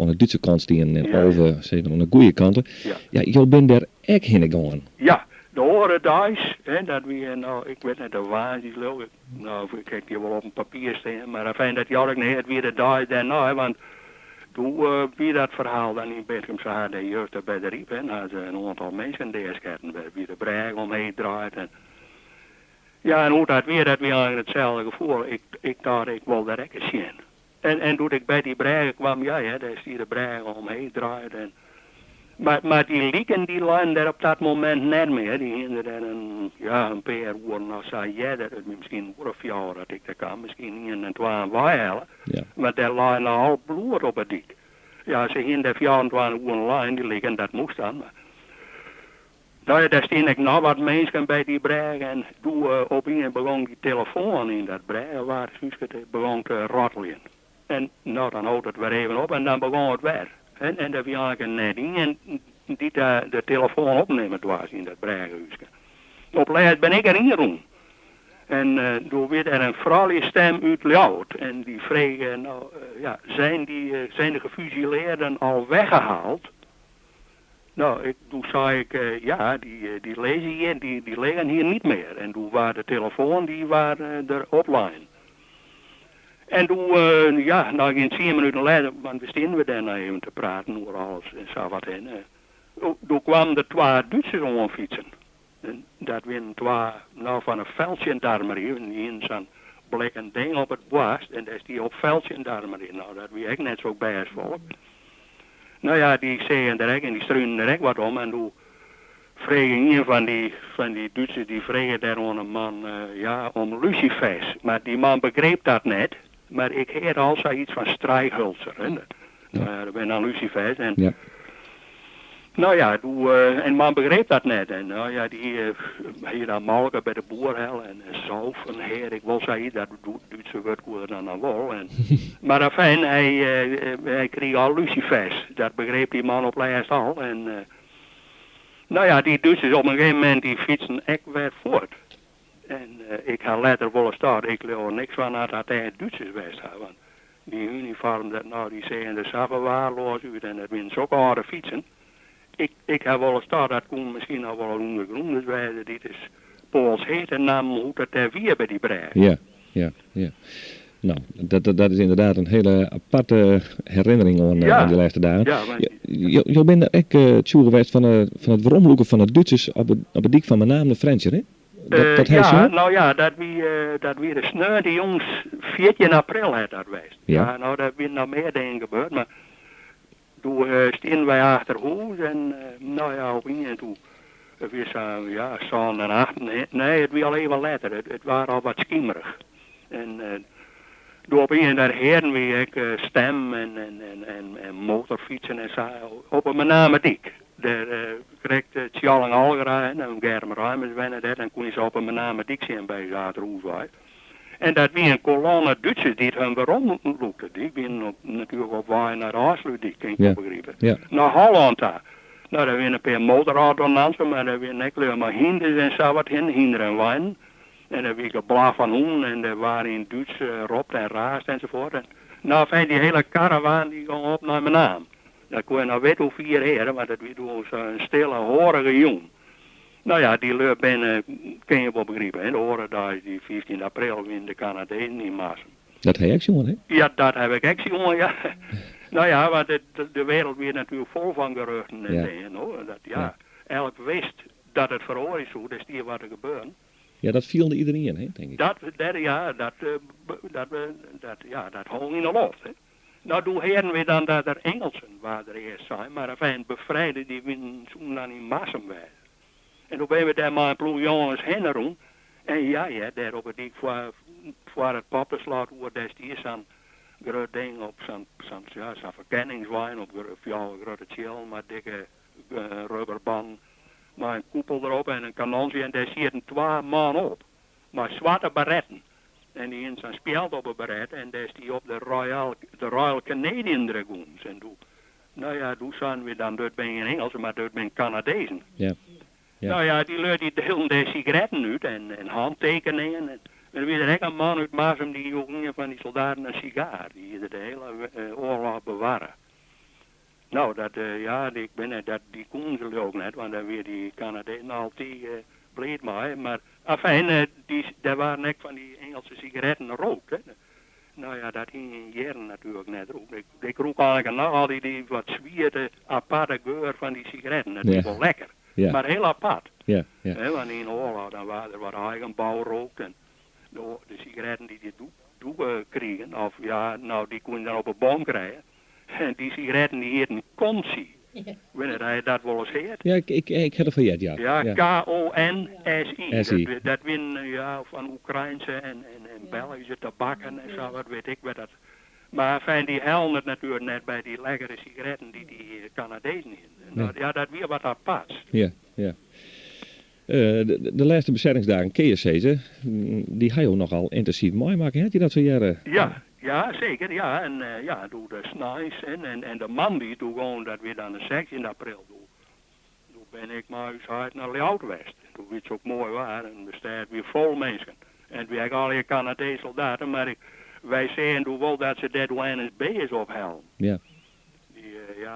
de Duitse kant en over aan de goede kanten. Ja, je bent daar ook heen gegaan. Ja. De Orenduis, dat weer, nou, ik weet niet, de waar die lopen. Nou, ik kijk hier wel op een papier staan, maar fijn dat jou ook niet, het weer de dag daarna, want toen wie dat verhaal dan in Bitgem, ze hadden de jeugd bij de Riep, en hadden ze een aantal mensen deersketten, wie de breg omheen draait. En ja, en hoe dat weer eigenlijk hetzelfde gevoel. Ik dacht, ik wil daar ook eens zien. En toen ik bij die breg kwam, daar is die de breg omheen draait. Maar die lieken die lijnen er op dat moment net meer. Die hinden er een paar uur als zei jij dat het misschien een 4 jaar dat ik dat kan. Misschien 1 en 2 waaihellen. Ja. Maar daar lijnen al bloed op het dik. Ja, ze hinden 24 uur lijn, die liggen, dat moest dan. Maar. Nou ja, daar staan ik nog wat mensen bij die breg en toen op een begon die telefoon in dat breg waar het begon te rottelen. En nou dan houdt het weer even op en dan begon het weer. En dat was eigenlijk net in en die de telefoon opnemen was in dat breghuisje. Op laatst ben ik erin geroen. En toen werd er een vrouwelijke stem uit Ljout. En die vregen, nou zijn de gefusileerden al weggehaald? Nou, toen zei ik, die lezen hier, die liggen hier niet meer. En toen was de telefoon, die waren er offline. En toen, nou geen 10 minuten later, want we stonden we daar nou even te praten over alles en zo wat in. Toen kwamen er 2 Duitsers om fietsen. En dat waren 2, nou van een veldje in Darmerie, en die in zo'n blikken ding op het borst, en dat is die op veldje in Darmerie. Nou, dat wie ik net zo bij als volk. Nou ja, die zeiden direct en die struinen direct wat om en toen vregen een van die Duitsers, die vregen daar aan een man, om lucifers. Maar die man begreep dat net, maar ik hoorde al zoiets van strijkhulzer. Nou dat ben dan lucifers en... Ja. Nou ja, en man begreep dat net. En nou ja, die hier dan malken bij de boerhel en zo van heer, ik wil zeggen, dat Duitse woord dan wel. En, maar afijn, hij kreeg al lucifers. Dat begreep die man op laatst al. En nou ja, die Duitsers op een gegeven moment die fietsen echt weer voort. En ik had later wel eens staan, ik leer er niks van dat hij Duitsers geweest had. Want die uniform, die zeggen de sappen waarloos uit en dat zijn zulke harde fietsen. Ik heb wel eens staan, dat kon misschien al wel ondergrond wijzen. Dit is Pools heet en naam hoe dat er weer bij die brei. Ja. Nou, dat is inderdaad een hele aparte herinnering aan die laatste dagen. Ja, je bent er ook geweest van het veromloeken van de Duitsers op het dik van mijn naam, de Frencher, hè? Dat weer de sneu die jongens 14 april had dat geweest. Ja, nou, daar zijn nog meer dingen gebeurd, maar... Toen stonden wij achter huis en op en toen weer zo'n en 8. Nee, het was al even later. Het was al wat schiemerig. En toen op een daar heren weer ik stem en motorfietsen en zo op een name dik. Daar kreeg Tjalling Algerij en Germ Ruimers wennen dat en kon je zo op een name dik zien bij Zaterhoeswaai. En dat wie een kolonne Duitsers die het hun waarom lookten. Die zijn natuurlijk op waai naar de Haasluit, die kan je begrijpen. Ja. Naar Holland daar. Nou, daar zijn een paar motorauto's, maar daar zijn ook maar hinders en zo wat hinder en wijn. En daar was blaaf van hoen en er waren in Duits ropt en raast enzovoort. En, nou, fijn, die hele karavaan die ging op naar mijn naam. Dat kon je nou weten hoe 4 heren, maar dat was een stille, horige jong. Nou ja, die leur binnen, kun je wel begrijpen, hè? De horen daar die 15 april in de Canadezen in Maassen. Dat heb je ook jongen, hè? Ja, dat heb ik ook jongen, ja. Nou ja, maar de wereld weer natuurlijk vol van geruchten en dingen, hoor. Dat, elk wist dat het voor is zo, dat is hier wat er gebeurt. Ja, dat viel iedereen, hè, denk ik. Dat hong in de lucht, hè. Nou, toen heren we dan dat er Engelsen waren er eerst zijn, maar enfin, bevrijden die winnen toen dan in Maassen bij. En toen ben we daar maar een ploeg jongens heen doen. En daar op het dik voor het pappenslaat, waar daar is zo'n groot ding op zo'n verkenningswijn, op een grote chill, maar dikke rubberband, maar een koepel erop en een kanonsje en daar zitten 2 man op. Maar zwarte baretten. En die in zijn speelt op een beret en daar is die op de Royal Canadian Dragoons. En toen zijn we dan, dat ben je in Engels, maar dat ben Canadezen. Ja. Ja. Nou ja, die deelden de sigaretten uit en handtekeningen. En er was er ook een man uit Maasum die jongen van die soldaten een sigaar. Die de hele oorlog bewaren. Nou, die konden ze ook net, want dan weer die Canadezen altijd bleed maar. Maar afijn, daar waren ook van die Engelse sigaretten rook. Hè. Nou ja, dat ging in jaren natuurlijk net rook. Ik rook eigenlijk nog al die wat zwierde aparte geur van die sigaretten. Dat is wel lekker. Ja. Maar heel apart. Ja. Want in oorlog dan waren er wat eigen bouwrook en de sigaretten die kregen, die kon je dan op een boom krijgen. En die sigaretten die heten Consi. Heb je dat wel eens gehoord? Ja, ik heb het van ja. Ja, K-O-N-S-I. SI. Dat winnen van Oekraïnse en Belgische tabakken en zo, wat weet ik wat dat. Maar fijn, die helden het natuurlijk net bij die lekkere sigaretten die Canadezen in. Ja, dat weer wat apart. Ja. De laatste bezettingsdagen, KSC, die ga je ook nogal intensief mooi maken, hè? Die dat zo jaren. Ja, zeker, ja. En doe de snijs en de man die doet gewoon dat weer dan de 16 april doe. Toen ben ik maar uit naar Leeuwarden. Toen weet je ook mooi waar en er staat weer vol mensen. En we hebben al je Canadese soldaten, maar wij zeggen toen wel dat ze dat NSB'ers ophalen. Ja.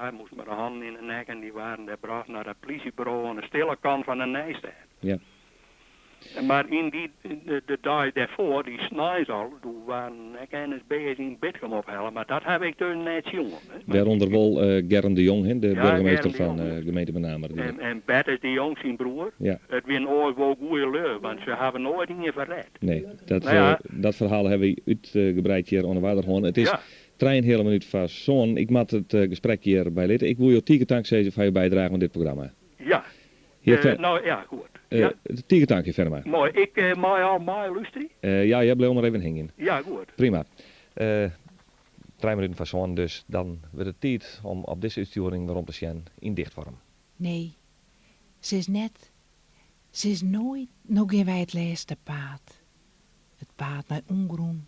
Hij moest met de handen in de nek en die waren daar bracht naar het politiebureau aan de stille kant van de Nijstad. Ja. Maar in de dag daarvoor, die snijs al, toen waren NSB'ers in Bitcom ophalen, maar dat heb ik dus net jongen. Daaronder wel Gern de Jong, hè, de burgemeester Gern de van Jong. gemeente Benamer. En Bert is de Jong zijn broer. Ja. Het win ooit wel goede leur, want ze hebben nooit dingen verred. Nee, dat verhaal hebben we uitgebreid hier onder water gewoon. Het is 3,5 minuut van zo'n. Ik maak het gesprek hier bij lid. Ik wil je tiekentank zeggen voor je bijdrage aan dit programma. Ja. Goed. Tiekentank je verder maar. Mooi. Ik mag al mooi luisteren? Ja, jij blijft nog even hingen. Ja, goed. Prima. 3 minuten van zo'n, dus dan wordt het tijd om op deze uitsturing waarom te zien in dichtvorm. Nee, ze is nooit nog in wij het laatste paad. Het paad naar ongroen,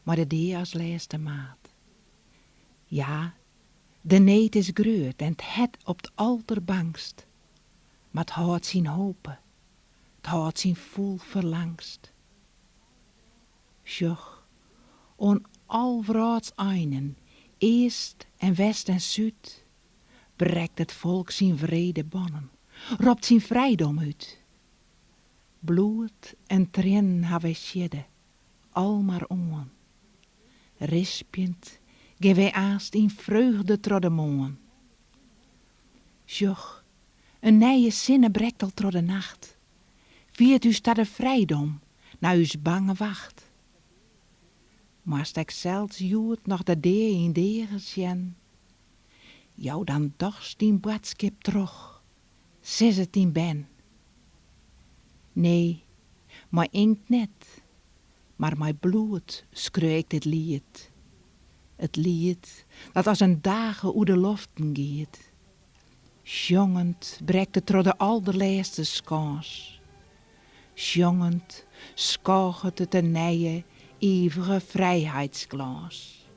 maar de dee als laatste maat. Ja, de neet is greut en het op het alter bangst. Maar het houdt zien hopen, het houdt zien voel verlangst. Sjoch, on al vraads einen, eest en west en zuid, brekt het volk zijn vrede bonnen, roept zijn vrijdom uit. Bloed en tranen hebben sjedden, al maar on. Rispjend geef wij aast in vreugde tro de moon. Sjoch, een nije zinne brekt al tro de nacht. Viert u staat de vrijdom, na u's bange wacht. Maar stek zelfs joert nog de deur in deren sjen. Jou dan dorst die boodschap terug, zes het in ben. Nee, maar inkt net, maar mijn bloed schreeuwt het lied. Het lied dat als een dagen oer de loften giet. Sjongend brekt het tro de allerlaatste skans. Sjongend skoogt het een nije, eeuwige vrijheidsglans.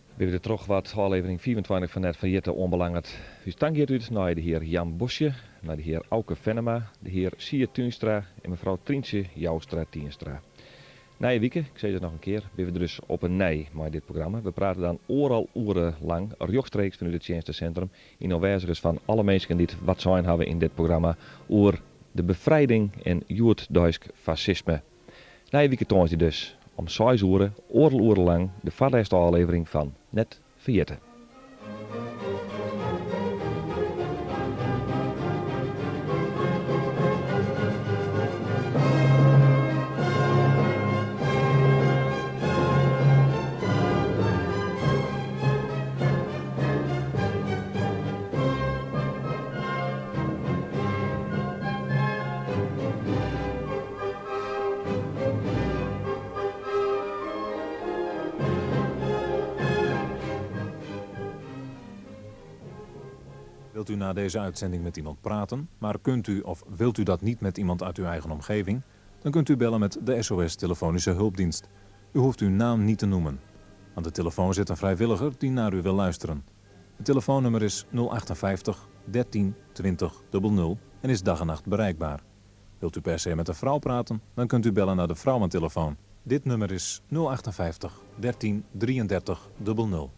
We hebben er toch wat aflevering 24 van net van Jitte onbelangrijk. U stangeert uit naar de heer Jan Bosje, naar de heer Auke Venema, de heer Sier Tuinstra en mevrouw Trientje Joustra-Tienstra. Na je weekend, ik zei het nog een keer, ben we dus op een nij met dit programma. We praten dan ooral uren lang, rechtstreeks vanuit het tjenestencentrum, in aanwezigheid van alle mensen die wat zijn hebben in dit programma, over de bevrijding en Jood-Duits fascisme. Na je weekend toont hij dus om 6 uur, oorlog lang, de vaarlaatste aflevering van Net Verjette. Wilt u na deze uitzending met iemand praten, maar kunt u of wilt u dat niet met iemand uit uw eigen omgeving, dan kunt u bellen met de SOS Telefonische Hulpdienst. U hoeft uw naam niet te noemen. Aan de telefoon zit een vrijwilliger die naar u wil luisteren. Het telefoonnummer is 058 13 20 00 en is dag en nacht bereikbaar. Wilt u per se met een vrouw praten, dan kunt u bellen naar de vrouwentelefoon. Dit nummer is 058 13 33 00.